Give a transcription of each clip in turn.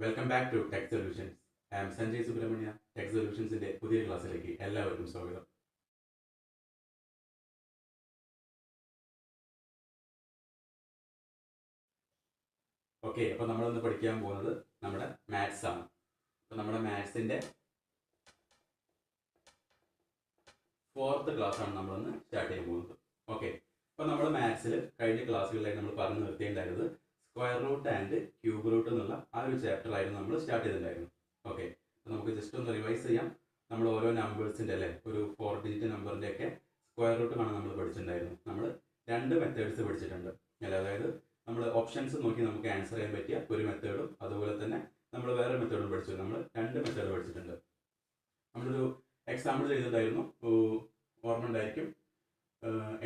Welcome back to Tech Solutions. I am Sanjay Subrahmanya. Tech സൊല്യൂഷൻസിന്റെ പുതിയ ക്ലാസ്സിലേക്ക് എല്ലാവർക്കും സ്വാഗതം. ഓക്കെ, അപ്പോൾ നമ്മളിന്ന് പഠിക്കാൻ പോകുന്നത് നമ്മുടെ മാത്സ് ആണ്. അപ്പോൾ നമ്മുടെ മാത്സിന്റെ 4th ക്ലാസ് ആണ് നമ്മളിന്ന് സ്റ്റാർട്ട് ചെയ്യാൻ പോകുന്നത്. ഓക്കെ, അപ്പോൾ നമ്മൾ മാത്സിൽ കഴിഞ്ഞ ക്ലാസ്സുകളിലായി നമ്മൾ പറഞ്ഞു നിർത്തിയിട്ടുണ്ടായിരുന്നത് square root and cube root എന്നുള്ള ആ ഒരു ചാപ്റ്റർ ആയിരുന്നു നമ്മൾ സ്റ്റാർട്ട് ചെയ്തിട്ടുണ്ടായിരുന്നു. ഓക്കെ, അപ്പോൾ നമുക്ക് ജസ്റ്റ് ഒന്ന് റിവൈസ് ചെയ്യാം. നമ്മൾ ഓരോ നമ്പേഴ്സിൻ്റെ അല്ലേ, ഒരു 4 ഡിജിറ്റ് നമ്പറിൻ്റെ ഒക്കെ സ്ക്വയർ റൂട്ട് ആണ് നമ്മൾ പഠിച്ചിട്ടുണ്ടായിരുന്നു. നമ്മൾ 2 മെത്തേഡ്സ് പഠിച്ചിട്ടുണ്ട് അല്ലേ. അതായത് നമ്മൾ ഓപ്ഷൻസ് നോക്കി നമുക്ക് ആൻസർ ചെയ്യാൻ പറ്റിയ ഒരു മെത്തേഡും അതുപോലെ തന്നെ നമ്മൾ വേറെ മെത്തേഡും പഠിച്ചു. നമ്മൾ 2 മെത്തേഡ് പഠിച്ചിട്ടുണ്ട്. നമ്മളൊരു എക്സാമ്പിൾ ചെയ്തിട്ടുണ്ടായിരുന്നു, ഓർമ്മ ഉണ്ടായിരിക്കും.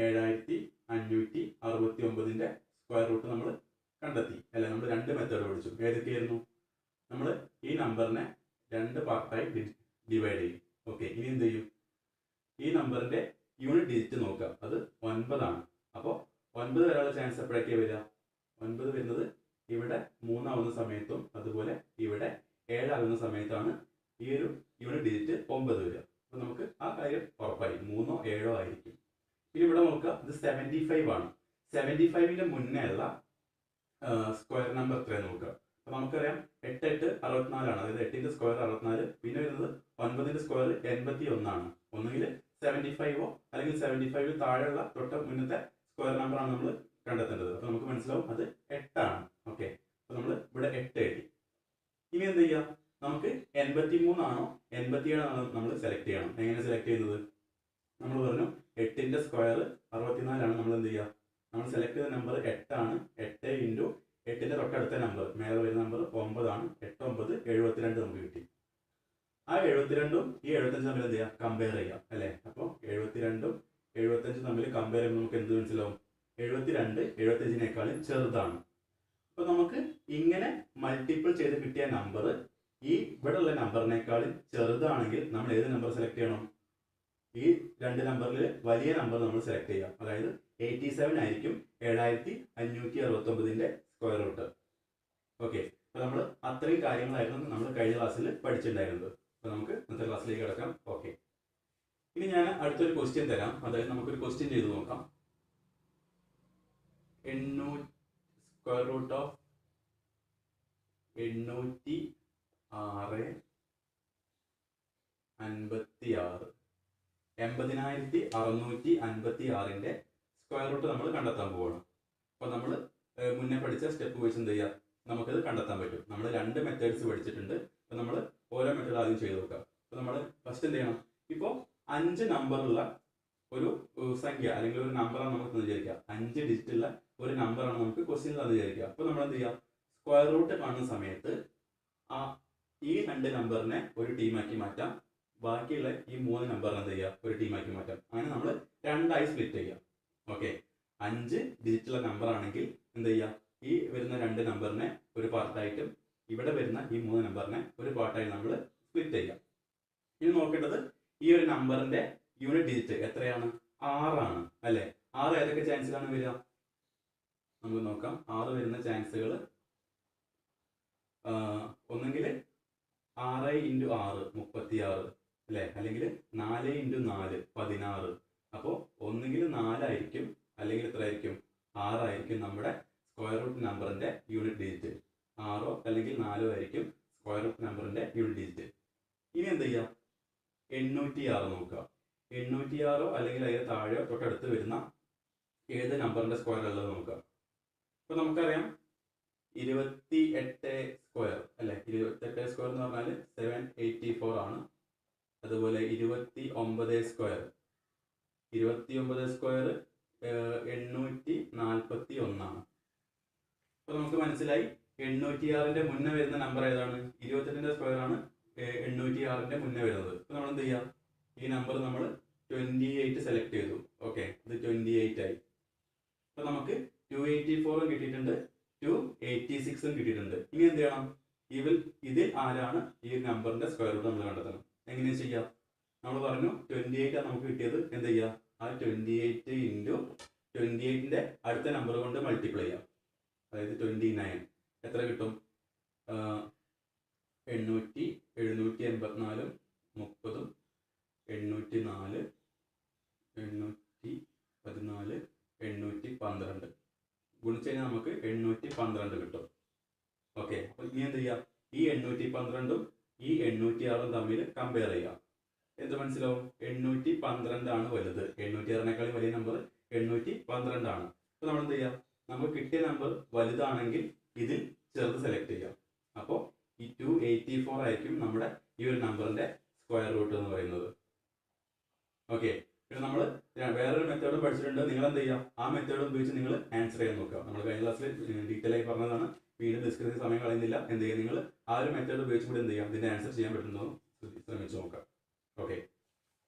7569 സ്ക്വയർ റൂട്ട് നമ്മൾ കണ്ടെത്തി അല്ലെ. നമ്മൾ 2 മെത്തേഡ് പഠിച്ചു. ഏതൊക്കെയായിരുന്നു? നമ്മൾ ഈ നമ്പറിനെ 2 പാർട്ടായി ഡിവൈഡ് ചെയ്യും. ഓക്കെ, ഇനി എന്ത് ചെയ്യും? ഈ നമ്പറിന്റെ യൂണിറ്റ് ഡിജിറ്റ് നോക്കുക, അത് 9 ആണ്. അപ്പോൾ 9 വരാനുള്ള ചാൻസ് എപ്പോഴൊക്കെയാണ് വരിക? 9 വരുന്നത് ഇവിടെ 3 ആവുന്ന സമയത്തും അതുപോലെ ഇവിടെ 7 ആകുന്ന സമയത്താണ് ഈ ഒരു യൂണിറ്റ് ഡിജിറ്റ് 9 വരിക. അപ്പോൾ നമുക്ക് ആ കാര്യം ഉറപ്പായി, 3ഓ 7ഓ ആയിരിക്കും. പിന്നെ ഇവിടെ നോക്കുക, ഇത് 75 ആണ്. 75ന്റെ മുന്നേ ഉള്ള സ്ക്വയർ നമ്പർ എത്രയാണ് നോക്കുക. അപ്പോൾ നമുക്കറിയാം 8 8 64 ആണ്. അതായത് 8ന്റെ സ്ക്വയർ 64. പിന്നെ വരുന്നത് 9ന്റെ സ്ക്വയർ 81 ആണ്. ഒന്നുകിൽ 75ഓ അല്ലെങ്കിൽ 75 താഴെയുള്ള തൊട്ട് മുന്നത്തെ സ്ക്വയർ നമ്പർ ആണ് നമ്മൾ കണ്ടെത്തേണ്ടത്. അപ്പോൾ നമുക്ക് മനസ്സിലാവും അത് 8 ആണ്. ഓക്കെ, അപ്പോൾ നമ്മൾ ഇവിടെ 8 എഴുതി. ഇനി എന്ത് ചെയ്യാം? നമുക്ക് 83 ആണോ 87 ആണോ നമ്മൾ സെലക്ട് ചെയ്യണം. എങ്ങനെ സെലക്ട് ചെയ്യുന്നത്? നമ്മൾ പറഞ്ഞു 8ന്റെ സ്ക്വയർ 64 ആണ്. നമ്മൾ എന്ത് ചെയ്യുക? നമ്മൾ സെലക്ട് ചെയ്ത നമ്പർ 8 ആണ്. 8 ഇൻറ്റു 8ന്റെ തൊട്ടടുത്ത നമ്പർ മേലെ വരുന്ന നമ്പർ 9 ആണ്. 8 9 72 നമുക്ക് കിട്ടി. ആ 72ഉം ഈ 75 തമ്മിൽ എന്ത് ചെയ്യുക? കമ്പയർ ചെയ്യാം അല്ലേ. അപ്പോൾ 72ഉം 75 തമ്മിൽ കമ്പയർ ചെയ്യുമ്പോൾ നമുക്ക് എന്ത് മനസ്സിലാവും? 72 75നേക്കാളും ചെറുതാണ്. അപ്പോൾ നമുക്ക് ഇങ്ങനെ മൾട്ടിപ്പിൾ ചെയ്ത് കിട്ടിയ നമ്പർ ഈ ഇവിടെ ഉള്ള നമ്പറിനേക്കാളും ചെറുതാണെങ്കിൽ നമ്മൾ ഏത് നമ്പർ സെലക്ട് ചെയ്യണം? ഈ 2 നമ്പറിൽ വലിയ നമ്പർ നമ്മൾ സെലക്ട് ചെയ്യാം. അതായത് 87 ആയിരിക്കും 7569ന്റെ സ്ക്വയർ റൂട്ട്. ഓക്കെ, അപ്പോൾ നമ്മൾ അത്രയും കാര്യങ്ങളായിരുന്നു നമ്മൾ കഴിഞ്ഞ ക്ലാസ്സിൽ പഠിച്ചിട്ടുണ്ടായിരുന്നത്. അപ്പോൾ നമുക്ക് ഇന്നത്തെ ക്ലാസ്സിലേക്ക് കിടക്കാം. ഓക്കെ, ഇനി ഞാൻ അടുത്തൊരു ക്വസ്റ്റ്യൻ തരാം. അതായത് നമുക്കൊരു ക്വസ്റ്റ്യൻ ചെയ്ത് നോക്കാം. സ്ക്വയർ റൂട്ട് ഓഫ് 806 56 80656ന്റെ സ്ക്വയർ റൂട്ട് നമ്മൾ കണ്ടെത്താൻ പോവുകയാണ്. അപ്പോൾ നമ്മൾ മുന്നേ പഠിച്ച സ്റ്റെപ്പ് വെച്ച് എന്ത് ചെയ്യുക? നമുക്കത് കണ്ടെത്താൻ പറ്റും. നമ്മൾ 2 മെത്തേഡ്സ് പഠിച്ചിട്ടുണ്ട്. അപ്പോൾ നമ്മൾ ഓരോ മെത്തേഡ് ആദ്യം ചെയ്ത് നോക്കാം. അപ്പോൾ നമ്മൾ ഫസ്റ്റ് എന്ത് ചെയ്യണം? ഇപ്പോൾ 5 നമ്പറുള്ള ഒരു സംഖ്യ അല്ലെങ്കിൽ ഒരു നമ്പറാണ് നമുക്ക് വിചാരിക്കുക. 5 ഡിജിറ്റുള്ള ഒരു നമ്പറാണ് നമുക്ക് ക്വസ്റ്റ്യൻ തന്നു വിചാരിക്കുക. അപ്പോൾ നമ്മൾ എന്ത് ചെയ്യുക? സ്ക്വയർ റൂട്ട് കാണുന്ന സമയത്ത് ഈ 2 നമ്പറിനെ ഒരു ടീമാക്കി മാറ്റാം. ബാക്കിയുള്ള ഈ 3 നമ്പറിനെ എന്ത് ചെയ്യുക? ഒരു ടീമാക്കി മാറ്റാം. അങ്ങനെ നമ്മൾ 2ആയി സ്പ്ലിറ്റ് ചെയ്യുക. ഓക്കെ, 5 ഡിജിറ്റുള്ള നമ്പർ ആണെങ്കിൽ എന്ത് ചെയ്യുക? ഈ വരുന്ന 2 നമ്പറിനെ ഒരു പാർട്ടായിട്ടും ഇവിടെ വരുന്ന ഈ 3 നമ്പറിനെ ഒരു പാർട്ടായി നമ്മൾ സ്പ്ലിറ്റ് ചെയ്യാം. ഇനി നോക്കേണ്ടത് ഈ ഒരു നമ്പറിന്റെ യൂണിറ്റ് ഡിജിറ്റ് എത്രയാണ്? 6 ആണ് അല്ലേ. 6 ഏതൊക്കെ ചാൻസിലാണ് വരിക? നമുക്ക് നോക്കാം. 6 വരുന്ന ചാൻസുകൾ ഒന്നെങ്കിൽ 6 ഇൻറ്റു 6 36 അല്ലേ, അല്ലെങ്കിൽ 4 ഇൻറ്റു 4 16. അപ്പോൾ ഒന്നുകിൽ 4 ആയിരിക്കും അല്ലെങ്കിൽ എത്ര ആയിരിക്കും? 6 ആയിരിക്കും നമ്മുടെ സ്ക്വയർ റൂട്ട് നമ്പറിന്റെ യൂണിറ്റ് ഡിജിറ്റ്. 6ഓ അല്ലെങ്കിൽ 4ഓ ആയിരിക്കും സ്ക്വയർ റൂട്ട് നമ്പറിന്റെ യൂണിറ്റ് ഡിജിറ്റ്. ഇനി എന്ത് ചെയ്യാം? 806 നോക്കുക. 806ഓ അല്ലെങ്കിൽ അതിന് താഴെയോ തൊട്ടടുത്ത് വരുന്ന ഏത് നമ്പറിന്റെ സ്ക്വയർ ഉള്ളത് നോക്കുക. അപ്പോൾ നമുക്കറിയാം 28 സ്ക്വയർ അല്ലേ. 28 സ്ക്വയർ എന്ന് പറഞ്ഞാൽ 784 ആണ്. അതുപോലെ 29 സ്ക്വയർ 841 ആണ്. അപ്പോൾ നമുക്ക് മനസ്സിലായി 806ന്റെ മുന്നേ വരുന്ന നമ്പർ ഏതാണ്? 28ന്റെ സ്ക്വയർ ആണ് 806ന്റെ മുന്നേ വരുന്നത്. അപ്പോൾ നമ്മൾ എന്ത് ചെയ്യാം? ഈ നമ്പർ നമ്മൾ 28 സെലക്ട് ചെയ്തു. ഓക്കെ, ഇത് 28 ആയി. അപ്പോൾ നമുക്ക് 284 കിട്ടിയിട്ടുണ്ട്, 286 കിട്ടിയിട്ടുണ്ട്. ഇനി എന്ത് ചെയ്യണം? ഇതിൽ ആരാണ് ഈ നമ്പറിന്റെ സ്ക്വയർ റൂട്ട് നമ്മൾ കണ്ടെത്തണം. എങ്ങനെ ചെയ്യാം? നമ്മൾ പറഞ്ഞു 28 ആണ് നമുക്ക് കിട്ടിയത്. എന്ത് ചെയ്യുക? ആ 28 ഇൻറ്റു 28ന്റെ അടുത്ത നമ്പർ കൊണ്ട് മൾട്ടിപ്ലൈ ചെയ്യാം. അതായത് 29. എത്ര കിട്ടും? 800, 784, 30, 804, 814, 812 ഗുണിച്ച് കഴിഞ്ഞാൽ നമുക്ക് 812 കിട്ടും. ഓക്കെ, അപ്പോൾ ഇനി എന്ത് ചെയ്യാം? ഈ 812ഉം ഈ 806ഉം തമ്മിൽ കമ്പയർ ചെയ്യാം. എന്ത് മനസ്സിലാവും? 812 ആണ് വലുത്. 806നേക്കാളും വലിയ നമ്പർ 812 ആണ്. അപ്പോൾ നമ്മൾ എന്ത് ചെയ്യാം? നമുക്ക് കിട്ടിയ നമ്പർ വലുതാണെങ്കിൽ ഇതിൽ ചെറുത് സെലക്ട് ചെയ്യാം. അപ്പോൾ ഈ 284 ആയിരിക്കും നമ്മുടെ ഈ ഒരു നമ്പറിന്റെ സ്ക്വയർ റൂട്ട് എന്ന് പറയുന്നത്. ഓക്കെ, പിന്നെ നമ്മൾ വേറൊരു മെത്തേഡ് പഠിച്ചിട്ടുണ്ട്. നിങ്ങൾ എന്ത് ചെയ്യാം? ആ മെത്തേഡ് ഉപയോഗിച്ച് നിങ്ങൾ ആൻസർ ചെയ്യാൻ നോക്കുക. നമ്മൾ കഴിഞ്ഞ ക്ലാസ്സിൽ ഡീറ്റെയിൽ ആയി പറഞ്ഞതാണ്. വീണ്ടും ഡിസ്കസ് ചെയ്ത് സമയം കളയുന്നില്ല. എന്ത് ചെയ്യുക? നിങ്ങൾ ആ ഒരു മെത്തേഡ് ഉപയോഗിച്ച് കൂടി എന്ത് ചെയ്യാം? ഇതിന്റെ ആൻസർ ചെയ്യാൻ പറ്റുന്നതും ശ്രമിച്ചു നോക്കാം. ഓക്കെ,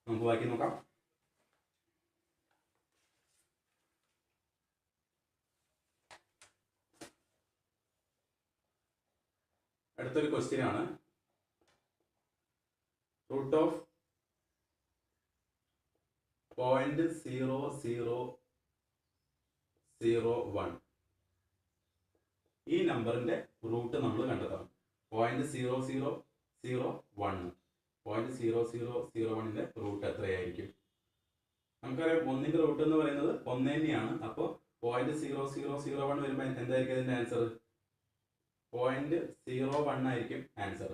നമുക്ക് ബാക്കി നോക്കാം. അടുത്തൊരു ക്വസ്റ്റ്യൻ ആണ്. റൂട്ട് ഓഫ് 0.0001 ഈ നമ്പറിന്റെ റൂട്ട് നമ്മൾ കണ്ടെത്തണം. 0.0001ന്റെ റൂട്ട് എത്രയായിരിക്കും? നമുക്കറിയാം 1ന്റെ റൂട്ട് എന്ന് പറയുന്നത് 1 തന്നെയാണ്. അപ്പോൾ 0.0001 വരുമ്പോൾ എന്തായിരിക്കും അതിന്റെ ആൻസർ? 0.01 ആയിരിക്കും ആൻസർ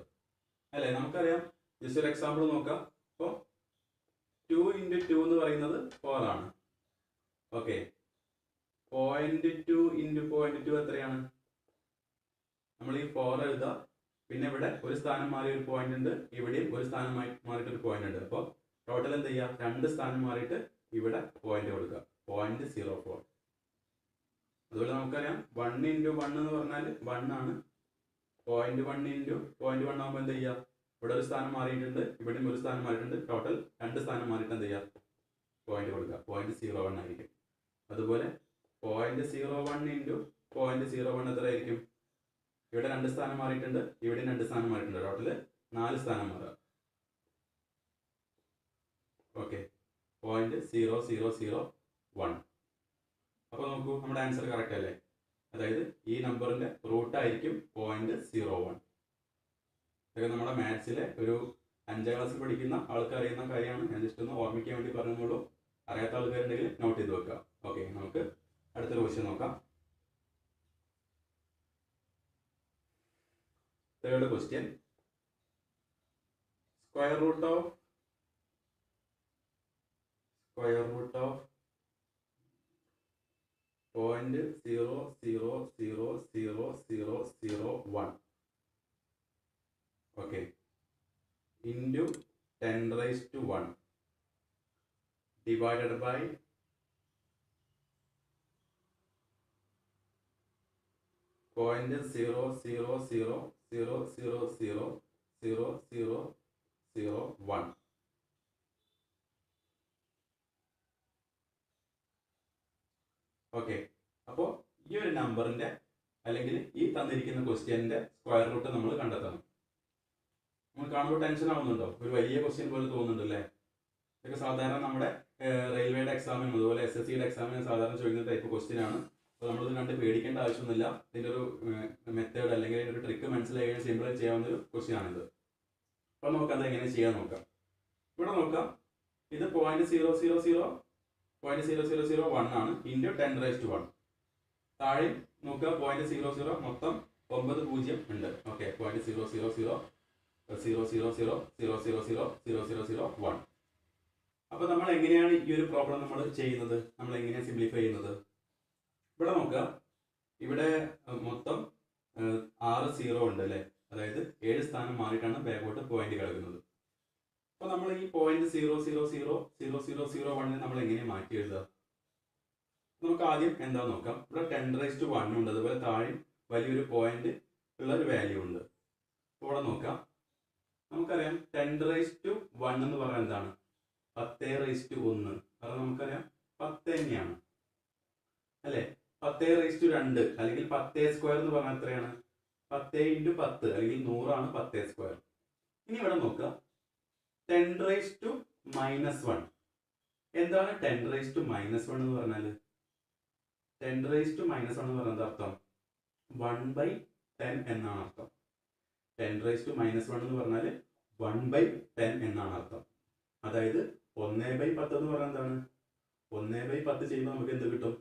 അല്ലേ? നമുക്കറിയാം. ജസ്റ്റ് ഒരു എക്സാമ്പിൾ നോക്കാം. അപ്പോൾ 2 × 2 എന്ന് പറയുന്നത് 4 ആണ്. ഓക്കെ, 0.2 × 0.2 എത്രയാണ്? നമ്മൾ ഈ 4 എഴുതുക. പിന്നെ ഇവിടെ ഒരു സ്ഥാനം മാറിയ ഒരു പോയിന്റ് ഉണ്ട്, ഇവിടെയും ഒരു സ്ഥാനം മാറിയിട്ട് ഒരു പോയിന്റ് ഉണ്ട്. അപ്പോൾ ടോട്ടൽ എന്ത് ചെയ്യുക? 2 സ്ഥാനം മാറിയിട്ട് ഇവിടെ പോയിന്റ് കൊടുക്കുക, 0.04. അതുപോലെ നമുക്കറിയാം 1 × 1 എന്ന് പറഞ്ഞാൽ 1 ആണ്. 0.1 × 0.1 ആകുമ്പോൾ എന്ത് ചെയ്യുക? ഇവിടെ ഒരു സ്ഥാനം മാറിയിട്ടുണ്ട്, ഇവിടെയും ഒരു സ്ഥാനം മാറിയിട്ടുണ്ട്. ടോട്ടൽ 2 സ്ഥാനം മാറിയിട്ട് എന്ത് ചെയ്യുക? പോയിന്റ് കൊടുക്കുക, 0.01 ആയിരിക്കും. അതുപോലെ 0.01 × 0.01 എത്ര ആയിരിക്കും? ഇവിടെ 2 സ്ഥാനം മാറിയിട്ടുണ്ട്, ഇവിടെ 2 സ്ഥാനം മാറിയിട്ടുണ്ട്. ടോട്ടൽ 4 സ്ഥാനം മാറുക. ഓക്കെ, 0.0001. അപ്പോൾ നോക്കൂ, നമ്മുടെ ആൻസർ കറക്റ്റ് അല്ലേ? അതായത് ഈ നമ്പറിന്റെ റൂട്ട് ആയിരിക്കും 0.01. ഇതൊക്കെ നമ്മുടെ മാത്സിലെ ഒരു 5ാം ക്ലാസ്സിൽ പഠിക്കുന്ന ആൾക്കാർ അറിയുന്ന കാര്യമാണ്. ഞാൻ ജസ്റ്റ് ഒന്ന് ഓർമ്മിക്കാൻ വേണ്ടി പറഞ്ഞുള്ളൂ. അറിയാത്ത ആൾക്കാരുണ്ടെങ്കിൽ നോട്ട് ചെയ്ത് വെക്കുക. ഓക്കെ, നമുക്ക് അടുത്തൊരു ക്വസ്റ്റ്യൻ നോക്കാം. Third question. Square root of 0.000001 okay into 10⁻⁴ divided by 0.0000000001. Okay, അപ്പോൾ ഈ ഒരു നമ്പറിന്റെ അല്ലെങ്കിൽ ഈ തന്നിരിക്കുന്ന ക്വസ്റ്റ്യന്റെ സ്ക്വയർ റൂട്ട് നമ്മൾ കണ്ടെത്തണം. നമ്മൾ കാണുമ്പോൾ ടെൻഷൻ ആവുന്നുണ്ടോ? ഒരു വലിയ ക്വസ്റ്റ്യൻ പോലെ തോന്നുന്നുണ്ട് അല്ലേ? ഇതൊക്കെ സാധാരണ നമ്മുടെ റെയിൽവേയുടെ എക്സാമിനും അതുപോലെ SSCയുടെ എക്സാമിനും സാധാരണ ചോദിക്കുന്ന ടൈപ്പ് ക്വസ്റ്റ്യൻ ആണ്. അപ്പോൾ നമ്മളിത് കണ്ട് പേടിക്കേണ്ട ആവശ്യമൊന്നുമില്ല. ഇതിൻ്റെ ഒരു മെത്തേഡ് അല്ലെങ്കിൽ ഒരു ട്രിക്ക് മനസ്സിലായി കഴിഞ്ഞാൽ സിമ്പിളായി ചെയ്യാവുന്ന ഒരു ക്വസ്റ്റ്യൻ ആണിത്. അപ്പോൾ നമുക്കത് എങ്ങനെ ചെയ്യാൻ നോക്കാം. ഇവിടെ നോക്കാം, ഇത് 0.0001 ആണ് ഇൻറ്റു 10⁻⁴. താഴെ നോക്കുക, 0.00 മൊത്തം 9 പൂജ്യം ഉണ്ട്. ഓക്കെ, 0.0000000001. അപ്പോൾ നമ്മൾ എങ്ങനെയാണ് ഈ ഒരു പ്രോബ്ലം നമ്മൾ ചെയ്യുന്നത്? നമ്മൾ എങ്ങനെയാണ് സിംപ്ലിഫൈ ചെയ്യുന്നത്? ഇവിടെ നോക്കുക, ഇവിടെ മൊത്തം 6 0 ഉണ്ട് അല്ലേ? അതായത് 7 സ്ഥാനം മാറിയിട്ടാണ് ബാക്കോട്ട് പോയിന്റ് കിടക്കുന്നത്. അപ്പോൾ നമ്മൾ ഈ 0.000001 നമ്മൾ എങ്ങനെ മാറ്റി എഴുതുക? നമുക്ക് ആദ്യം എന്താ നോക്കാം. ഇവിടെ 10⁻1 ഉണ്ട്, അതുപോലെ താഴെ വലിയൊരു പോയിന്റ് ഉള്ള ഒരു വാല്യൂ ഉണ്ട്. അപ്പോൾ ഇവിടെ നോക്കാം, നമുക്കറിയാം 10⁻1 എന്ന് പറഞ്ഞാൽ എന്താണ്? 10⁻1. കാരണം നമുക്കറിയാം 10 തന്നെയാണ് അല്ലേ? 10⁻2 അല്ലെങ്കിൽ 10² എന്ന് പറഞ്ഞാൽ എത്രയാണ്? 10 × 10 അല്ലെങ്കിൽ 100 ആണ് 10². ഇനി ഇവിടെ നോക്കുക, 10⁻⁻1. എന്താണ് 10⁻⁻1 എന്ന് പറഞ്ഞാൽ? 10⁻⁻1 എന്ന് പറയുന്നത് അർത്ഥം 1/10 എന്നാണ് അർത്ഥം. 10⁻1 എന്ന് പറഞ്ഞാൽ 1/10 എന്നാണ് അർത്ഥം. അതായത് 1/10 എന്ന് പറഞ്ഞാൽ എന്താണ്? 1/10 ചെയ്യുമ്പോൾ നമുക്ക് എന്ത് കിട്ടും?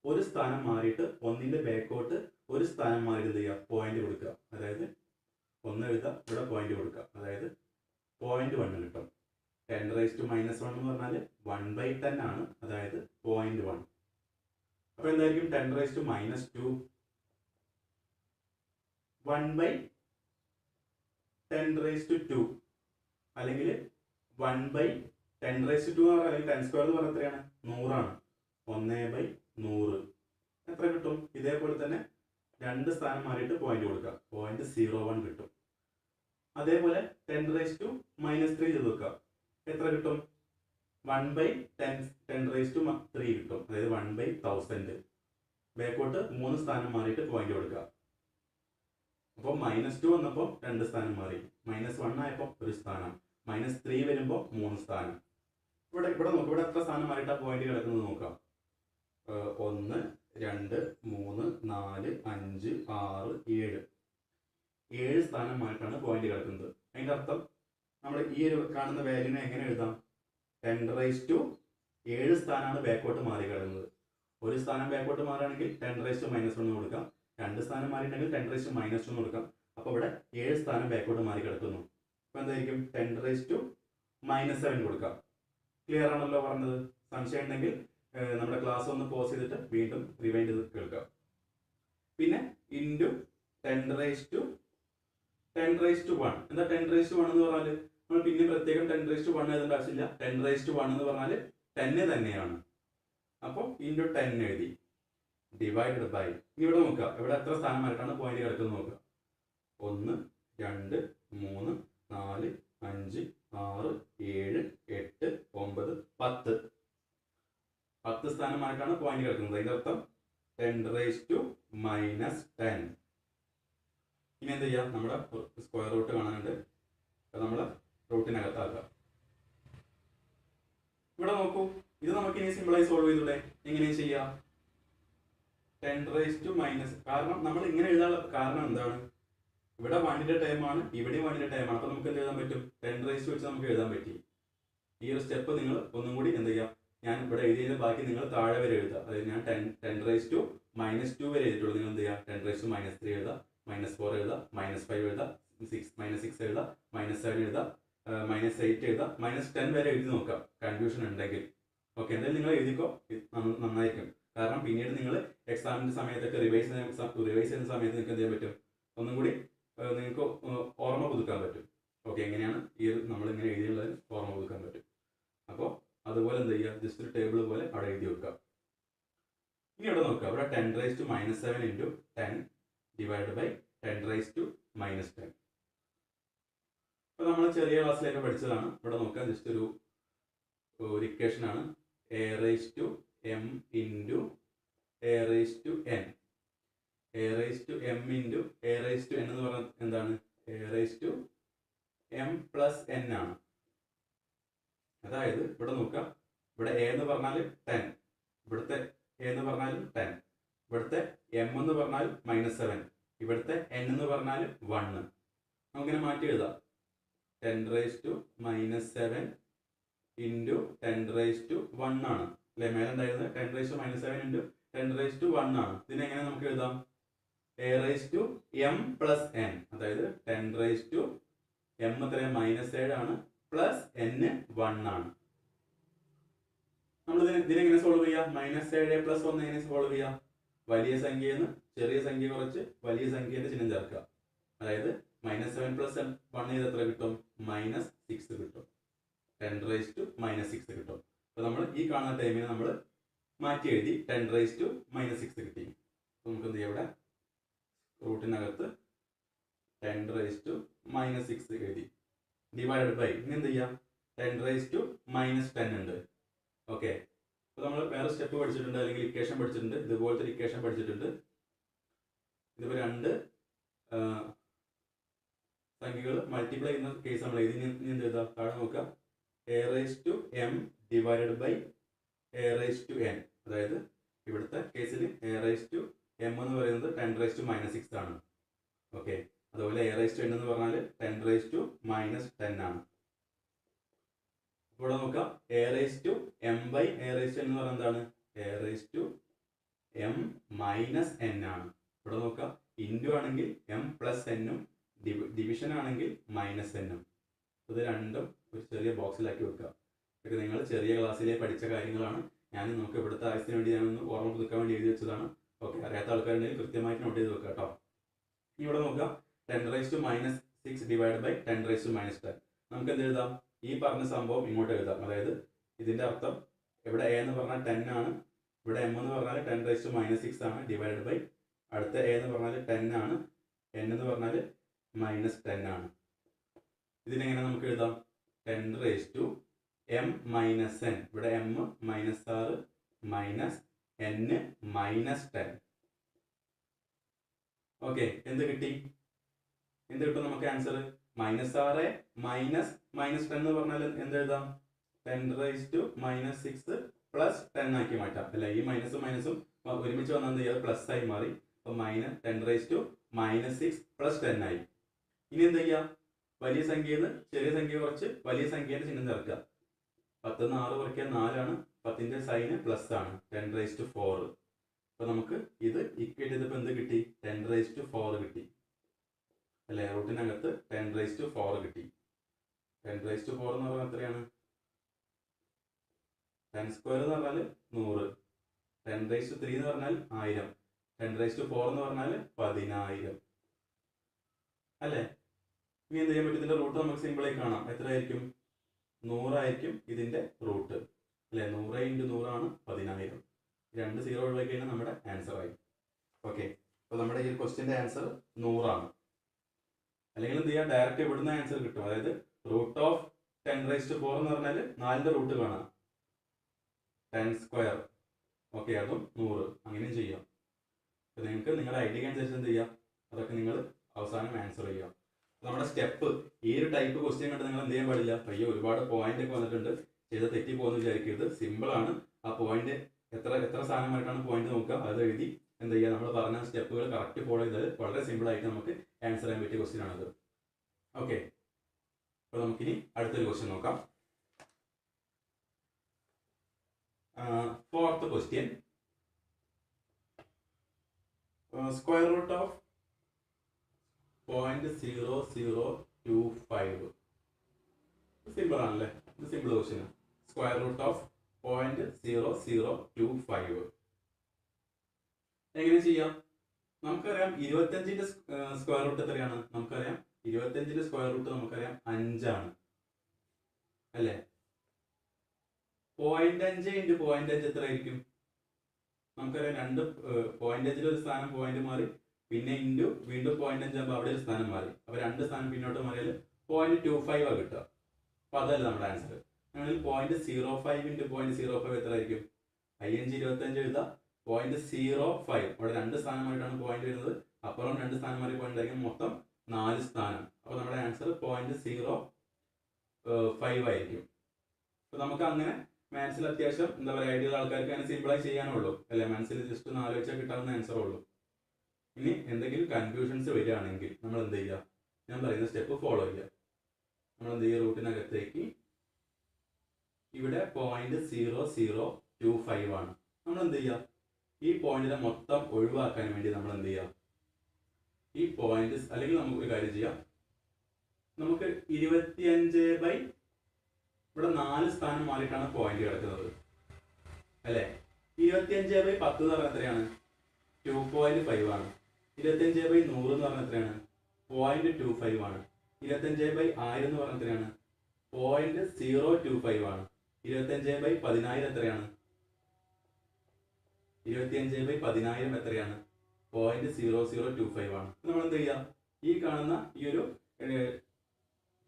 ഒരു സ്ഥാനം മാറിയിട്ട് ഒന്നിന്റെ ബാക്കോട്ട് ഒരു സ്ഥാനം മാറി എന്ത് ചെയ്യുക? പോയിന്റ് കൊടുക്കുക. അതായത് 1 എഴുതാം, ഇവിടെ പോയിന്റ് കൊടുക്കുക. അതായത് 0.1 കിട്ടും. 10⁻1 എന്ന് പറഞ്ഞാൽ 1/10 ആണ്. അതായത് 0.1. അപ്പൊ എന്തായിരിക്കും 10⁻2? 1/10⁻2 അല്ലെങ്കിൽ 1/10⁻2 അല്ലെങ്കിൽ 10² എന്ന് പറഞ്ഞാൽ എത്രയാണ്? 100 ആണ്. 1/100 എത്ര കിട്ടും? ഇതേപോലെ തന്നെ രണ്ട് സ്ഥാനം മാറിയിട്ട് പോയിന്റ് കൊടുക്കുക. 0.01 കിട്ടും. അതേപോലെ 10⁻3 ചെയ്ത് വെക്കുക. എത്ര കിട്ടും? 1/10⁻3 കിട്ടും. അതായത് 1/1000. ബാക്കോട്ട് 3 സ്ഥാനം മാറിയിട്ട് പോയിന്റ് കൊടുക്കുക. അപ്പോൾ -2 വന്നപ്പോൾ 2 സ്ഥാനം മാറി. -1 ആയപ്പോൾ 1 സ്ഥാനം. -3 വരുമ്പോൾ 3 സ്ഥാനം. ഇവിടെ നോക്കാം. ഇവിടെ എത്ര സ്ഥാനം മാറിയിട്ടാ പോയിന്റ് കിടക്കുന്നത് നോക്കാം. 1 2 3 4 5 6 7 7 സ്ഥാനം മാറിയിട്ടാണ് പോയിന്റ് കിടക്കുന്നത്. അതിന്റെ അർത്ഥം നമ്മൾ ഈ ഒരു കാണുന്ന വാല്യൂനെ എങ്ങനെ എഴുതാം? 10⁻7 സ്ഥാനമാണ് ബാക്കോട്ട് മാറി കിടക്കുന്നത്. ഒരു സ്ഥാനം ബാക്കോട്ട് മാറുകയാണെങ്കിൽ 10⁻1 കൊടുക്കാം. 2 സ്ഥാനം മാറിയിട്ടുണ്ടെങ്കിൽ 10⁻1 കൊടുക്കാം. അപ്പോൾ ഇവിടെ 7 സ്ഥാനം ബാക്കോട്ട് മാറി കിടക്കുന്നു. അപ്പോൾ എന്തായിരിക്കും? 10⁻7 കൊടുക്കാം. ക്ലിയർ ആണല്ലോ പറഞ്ഞത്? സംശയം ഉണ്ടെങ്കിൽ നമ്മുടെ ക്ലാസ് ഒന്ന് പോസ് ചെയ്തിട്ട് വീണ്ടും റിവൈൻഡ് ചെയ്ത് കേൾക്കാം. പിന്നെ ഇൻറ്റു 10⁻1. എന്താ 10⁻1 എന്ന് പറഞ്ഞാൽ? നമ്മൾ പിന്നെ പ്രത്യേകം 10⁻1 എഴുതേണ്ട ആവശ്യമില്ല. 10⁻1 എന്ന് പറഞ്ഞാൽ 10 തന്നെയാണ്. അപ്പോൾ ഇൻറ്റു 10 എഴുതി. ഡിവൈഡഡ് ബൈ, ഇവിടെ നോക്കുക. ഇവിടെ എത്ര സ്ഥാനം മാറിയിട്ടാണ് പോയിന്റ് കിടക്കുന്നത് നോക്കുക. 1 2 3 4 5 6 7 8 9 10 10 സ്ഥാനം മാറിയിട്ടാണ് പോയിന്റ് കിടക്കുന്നത്. അതിന്റെ അർത്ഥം 10⁻10. ഇനി എന്ത് ചെയ്യാം? നമ്മുടെ സ്ക്വയർ റൂട്ട് കാണാനുണ്ട്. നമ്മൾ റൂട്ടിനകത്താക്കാം. ഇവിടെ നോക്കൂ. ഇത് നമുക്ക് ഇനി സിമ്പിളായി സോൾവ് ചെയ്തൂടെ? എങ്ങനെ ചെയ്യാം? 10⁻⁻. കാരണം നമ്മൾ ഇങ്ങനെ എഴുതാനുള്ള കാരണം എന്താണ്? ഇവിടെ 1ന്റെ ടൈമാണ്, ഇവിടെ 1ന്റെ ടൈമാണ്. അപ്പൊ നമുക്ക് എന്ത് എഴുതാൻ പറ്റും? 10 വെച്ച് നമുക്ക് എഴുതാൻ പറ്റി. ഈ ഒരു സ്റ്റെപ്പ് നിങ്ങൾ ഒന്നും കൂടി എന്ത് ചെയ്യാം? ഞാൻ ഇവിടെ എഴുതിയതിന്റെ ബാക്കി നിങ്ങൾ താഴെ വരെ എഴുതുക. അതായത് ഞാൻ 10⁻2 വരെ എഴുതിയിട്ടുള്ളൂ. നിങ്ങൾ എന്ത് ചെയ്യുക? 10⁻3 എഴുതുക, -4 എഴുതുക, -5 എഴുതുക, -6 എഴുതുക, -7 എഴുതുക, -8 എഴുതുക, -10 വരെ എഴുതി നോക്കാം കൺഫ്യൂഷൻ ഉണ്ടെങ്കിൽ. ഓക്കെ, എന്തായാലും നിങ്ങൾ എഴുതിക്കോ, നന്നായിരിക്കും. കാരണം പിന്നീട് നിങ്ങൾ എക്സാമിന്റെ സമയത്തൊക്കെ റിവൈസ് ചെയ്യുന്ന സമയത്ത് നിങ്ങൾക്ക് എന്ത് ചെയ്യാൻ പറ്റും? ഒന്നും കൂടി നിങ്ങൾക്ക് ഓർമ്മ പുതുക്കാൻ പറ്റും. ഓക്കെ, എങ്ങനെയാണ് ഈ നമ്മൾ ഇങ്ങനെ എഴുതിയുള്ളത് ഓർമ്മ പുതുക്കാൻ പറ്റും. അപ്പോൾ അതുപോലെ എന്ത് ചെയ്യുക? ജസ്റ്റ് ഒരു ടേബിൾ പോലെ അവിടെ എഴുതി വെക്കുക. ഇനി ഇവിടെ നോക്കുക. ഇവിടെ 10⁻7 × 10 ഡിവൈഡ് ബൈ 10⁻10. അപ്പോൾ നമ്മൾ ചെറിയ ക്ലാസ്സിലേക്ക് പഠിച്ചതാണ്. ഇവിടെ നോക്കുക. ജസ്റ്റ് ഒരു ഇക്വേഷൻ ആണ്. a⁻m × a⁻n. a⁻m × a⁻n എന്ന് പറഞ്ഞാൽ എന്താണ്? a⁻m+n ആണ്. അതായത് ഇവിടെ നോക്കുക. ഇവിടെ a എന്ന് പറഞ്ഞാൽ 10, ഇവിടുത്തെ a എന്ന് പറഞ്ഞാൽ 10, ഇവിടുത്തെ m എന്ന് പറഞ്ഞാൽ -7, ഇവിടുത്തെ n എന്ന് പറഞ്ഞാൽ 1. നമുക്കിങ്ങനെ മാറ്റി എഴുതാം. 10⁻7 × 10⁻1 ആണ് അല്ലെ? മേലെ ഉണ്ടായിരുന്നത് 10⁻7 × 10⁻1 ആണ്. ഇതിനെങ്ങനെ നമുക്ക് എഴുതാം? a⁻m+n. അതായത് 10⁻m എത്രയാണ്? -7 ആണ്, പ്ലസ് n 1 ആണ്. നമ്മൾ ഇതിനെങ്ങനെ സോൾവ് ചെയ്യാം? -7 + 1 എങ്ങനെ സോൾവ് ചെയ്യാം? വലിയ സംഖ്യയിൽ നിന്ന് ചെറിയ സംഖ്യ കുറച്ച് വലിയ സംഖ്യയുടെ ചിഹ്നം ചേർക്കുക. അതായത് -7 + 1 ചെയ്ത് എത്ര കിട്ടും? -6 കിട്ടും. 10⁻6 കിട്ടും. അപ്പോൾ നമ്മൾ ഈ കാണുന്ന ടൈമിന് നമ്മൾ മാറ്റി എഴുതി 10⁻6 കിട്ടി. അപ്പോൾ നമുക്ക് എന്ത് ചെയ്യാം? ഇവിടെ റൂട്ടിനകത്ത് 10⁻6 എഴുതി. ഡിവൈഡഡ് ബൈ ഇനി എന്ത് ചെയ്യാം? 10⁻10 ഉണ്ട്. ഓക്കെ, അപ്പോൾ നമ്മൾ വേറെ സ്റ്റെപ്പ് പഠിച്ചിട്ടുണ്ട്, അല്ലെങ്കിൽ ഇക്വേഷൻ പഠിച്ചിട്ടുണ്ട്. ഇതുപോലത്തെ ഇക്വേഷൻ പഠിച്ചിട്ടുണ്ട്. ഇതിപ്പോൾ രണ്ട് സംഖ്യകൾ മൾട്ടിപ്ലൈ ചെയ്യുന്ന കേസ് നമ്മൾ ഇതിന് എന്ത് ചെയ്താൽ താഴെ നോക്കുക. a⁻m divided by a⁻n. അതായത് ഇവിടുത്തെ കേസിൽ a⁻m എന്ന് പറയുന്നത് 10⁻6 ആണ്. ഓക്കെ, അതുപോലെ a raised to n എന്ന് പറഞ്ഞാൽ 10 raised to minus 10 ആണ്. ഇവിടെ നോക്കാം a raised to m by a raised to n എന്ന് പറഞ്ഞാൽ എന്താണ്? a raised to m minus n ആണ്. ഇവിടെ നോക്കാം ഇൻറ്റു ആണെങ്കിൽ m പ്ലസ് എന്നും ഡിവിഷൻ ആണെങ്കിൽ മൈനസ് എന്നും. ഇത് രണ്ടും ഒരു ചെറിയ ബോക്സിലാക്കി വെക്കുക. ഇതൊക്കെ നിങ്ങൾ ചെറിയ ക്ലാസ്സിലെ പഠിച്ച കാര്യങ്ങളാണ്. ഞാൻ നമുക്ക് ഇവിടുത്തെ ആവശ്യത്തിന് വേണ്ടി ഞാനൊന്ന് ഓർമ്മ പുതുക്കാൻ വേണ്ടി എഴുതി വെച്ചതാണ്. ഓക്കെ, അറിയാത്ത ആൾക്കാരുണ്ടെങ്കിൽ കൃത്യമായിട്ട് നോട്ട് ചെയ്ത് വെക്കുക കേട്ടോ. ഇവിടെ നോക്കാം 10 raised to minus 6 divided by 10 raised to minus 10. നമുക്ക് എന്ത് എഴുതാം? ഈ പറഞ്ഞ സംഭവം ഇങ്ങോട്ട് എഴുതാം. അതായത് ഇതിൻ്റെ അർത്ഥം ഇവിടെ a എന്ന് പറഞ്ഞാൽ 10 ആണ്, ഇവിടെ m എന്ന് പറഞ്ഞാൽ 10 raised to minus 6 ആണ്, ഡിവൈഡ് ബൈ അടുത്ത a എന്ന് പറഞ്ഞാൽ 10 ആണ്, n എന്ന് പറഞ്ഞാൽ മൈനസ് 10 ആണ്. ഇതിനെങ്ങനെ നമുക്ക് എഴുതാം? 10 raised to m minus n, ഇവിടെ m minus 6 minus n minus 10. Okay, എന്ത് കിട്ടി? എന്ത് കിട്ടും നമുക്ക് ആൻസർ? മൈനസ് 6 മൈനസ് മൈനസ് 10 എന്ന് പറഞ്ഞാൽ എന്ത് എഴുതാം? 10 raised to minus 6 പ്ലസ് 10 ആക്കി മാറ്റാം അല്ലെ? ഈ മൈനസും മൈനസും ഒരുമിച്ച് വന്നാൽ എന്ത് ചെയ്യുക? പ്ലസ് ആയി മാറി. അപ്പോൾ minus 10 raised to minus 6 plus 10 ആയി. ഇനി എന്ത് ചെയ്യുക? വലിയ സംഖ്യയിൽ നിന്ന് ചെറിയ സംഖ്യ കുറച്ച് വലിയ സംഖ്യയുടെ ചിഹ്നം ചേർക്കുക. 10 ന്ന് 6 കുറയ്ക്കാൻ 4 ആണ്, 10ന്റെ സൈന് പ്ലസ് ആണ്, 10 raised to 4. അപ്പോൾ നമുക്ക് ഇത് ഇക്വേറ്റ് ചെയ്തപ്പോൾ എന്ത് കിട്ടി? 10 raised to 4 കിട്ടി അല്ലേ? റൂട്ടിനകത്ത് 10 raised to 4 കിട്ടി. 10 raised to 4 എന്ന് പറഞ്ഞാൽ എത്രയാണ്? 10 സ്ക്വയർ എന്ന് പറഞ്ഞാൽ 100, 10 raised to 3 എന്ന് പറഞ്ഞാൽ 1000, 10 raised to 4 എന്ന് പറഞ്ഞാൽ 10000 അല്ലേ? ഇനി എന്ത് ചെയ്യാൻ പറ്റും? ഇതിന്റെ റൂട്ട് നമുക്ക് സിമ്പിളായി കാണാം. എത്രയായിരിക്കും? 100 ആയിരിക്കും ഇതിന്റെ റൂട്ട് അല്ലേ? 100 × 100 ആണ് 10000. 2 0 ഒഴിവാക്കി കഴിഞ്ഞാൽ നമ്മുടെ ആൻസർ ആയി. ഓക്കെ, അപ്പോൾ നമ്മുടെ ഈ ക്വസ്റ്റ്യന്റെ ആൻസർ 100 ആണ്. അല്ലെങ്കിൽ എന്ത് ചെയ്യാം? ഡയറക്റ്റ് ഇവിടുന്ന് ആൻസർ കിട്ടും. അതായത് റൂട്ട് ഓഫ് 10 raised to 4 എന്ന് പറഞ്ഞാൽ 4ന്റെ റൂട്ട് കാണാം, 10 സ്ക്വയർ. ഓക്കെ, അതും 100. അങ്ങനെയും ചെയ്യാം. അപ്പോൾ നിങ്ങൾക്ക് നിങ്ങളുടെ ഐഡിയക്ക് അനുസരിച്ച് എന്ത് ചെയ്യാം? അതൊക്കെ നിങ്ങൾ അവസാനം ആൻസർ ചെയ്യാം. നമ്മുടെ സ്റ്റെപ്പ് ഈ ഒരു ടൈപ്പ് ക്വസ്റ്റ്യൻ കണ്ട് നിങ്ങൾ എന്ത് ചെയ്യാൻ പാടില്ല? അയ്യോ ഒരുപാട് പോയിന്റ് ഒക്കെ വന്നിട്ടുണ്ട്, ചെയ്ത് തെറ്റി പോകുന്നു വിചാരിക്കരുത്. സിമ്പിൾ ആണ്. ആ പോയിന്റ് എത്ര സാധനമായിട്ടാണ് പോയിന്റ് നോക്കുക, അത് എഴുതി എന്ത് ചെയ്യുക? നമ്മൾ പറഞ്ഞ സ്റ്റെപ്പുകൾ കറക്റ്റ് ഫോളോ ചെയ്താൽ വളരെ സിമ്പിൾ ആയിട്ട് നമുക്ക് ആൻസർ ചെയ്യാൻ പറ്റിയ ക്വസ്റ്റ്യൻ ആണത്. ഓക്കെ, അപ്പോൾ നമുക്കിനി അടുത്തൊരു ക്വസ്റ്റ്യൻ നോക്കാം. 4th question. Square root of 0.0025. Simple ആണല്ലേ? ഇത് simple question. Square root of 0.0025 എങ്ങനെ ചെയ്യാം? നമുക്കറിയാം 25ന്റെ സ്ക്വയർ റൂട്ട് എത്രയാണ്? നമുക്കറിയാം 25ന്റെ സ്ക്വയർ റൂട്ട് നമുക്കറിയാം 5 ആണ് അല്ലേ? 0.5 × 0.5 എത്ര ആയിരിക്കും? നമുക്കറിയാം 2 0.5 ഒരു സ്ഥാനം പോയിന്റ് മാറി, പിന്നെ ഇൻറ്റു വീണ്ടും 0.5 ആകുമ്പോൾ അവിടെ ഒരു സ്ഥാനം മാറി. അപ്പോൾ 2 സ്ഥാനം പിന്നോട്ട് മാറിയാൽ 0.25 ആണ് കിട്ടുക. അപ്പോൾ അതല്ല നമ്മുടെ ആൻസർ. ആണെങ്കിൽ 0.05 × 0.05 എത്ര ആയിരിക്കും? 5×25 എഴുതാം. 0.05 അവിടെ 2 സ്ഥാനമായിട്ടാണ് പോയിന്റ് വരുന്നത്. അപ്പുറം 2 സ്ഥാനം മാറി പോയിന്റ് ആയിരിക്കും, മൊത്തം 4 സ്ഥാനം. അപ്പോൾ നമ്മുടെ ആൻസർ 0.05 ആയിരിക്കും. അപ്പോൾ നമുക്ക് അങ്ങനെ മാത്സിൽ അത്യാവശ്യം എന്താ പറയുക ഐഡിയ ആൾക്കാർക്ക് അങ്ങനെ സിമ്പിളായി ചെയ്യാനുള്ളൂ അല്ലേ? മനസ്സിൽ ജസ്റ്റ് ഒന്ന് ആലോചിച്ചാൽ കിട്ടാവുന്ന ആൻസർ ഉള്ളൂ. ഇനി എന്തെങ്കിലും കൺഫ്യൂഷൻസ് വരികയാണെങ്കിൽ നമ്മൾ എന്ത് ചെയ്യുക? ഞാൻ പറയുന്ന സ്റ്റെപ്പ് ഫോളോ ചെയ്യുക. നമ്മൾ എന്ത് ചെയ്യുക? റൂട്ടിനകത്തേക്ക് ഇവിടെ 0.0025 ആണ്. നമ്മൾ എന്ത് ചെയ്യുക? ഈ പോയിന്റിനെ മൊത്തം ഒഴിവാക്കാൻ വേണ്ടി നമ്മൾ എന്ത് ചെയ്യുക? ഈ പോയിന്റ് അല്ലെങ്കിൽ നമുക്ക് ഒരു കാര്യം ചെയ്യാം. നമുക്ക് 25 ഇവിടെ 4 സ്ഥാനം മാറിയിട്ടാണ് പോയിന്റ് കിടക്കുന്നത് അല്ലേ? 25/10 എന്ന് പറഞ്ഞാൽ എത്രയാണ്? 2.5 ആണ്. 25/100 എന്ന് പറഞ്ഞാൽ എത്രയാണ്? 0.25 ആണ്. 25/1000 എന്ന് പറഞ്ഞാൽ എത്രയാണ്? 0.025 ആണ്. 25/10000 എത്രയാണ്? 25/10000 എത്രയാണ്? 0.0025 ആണ്. നമ്മൾ എന്ത് ചെയ്യുക? ഈ കാണുന്ന ഈ ഒരു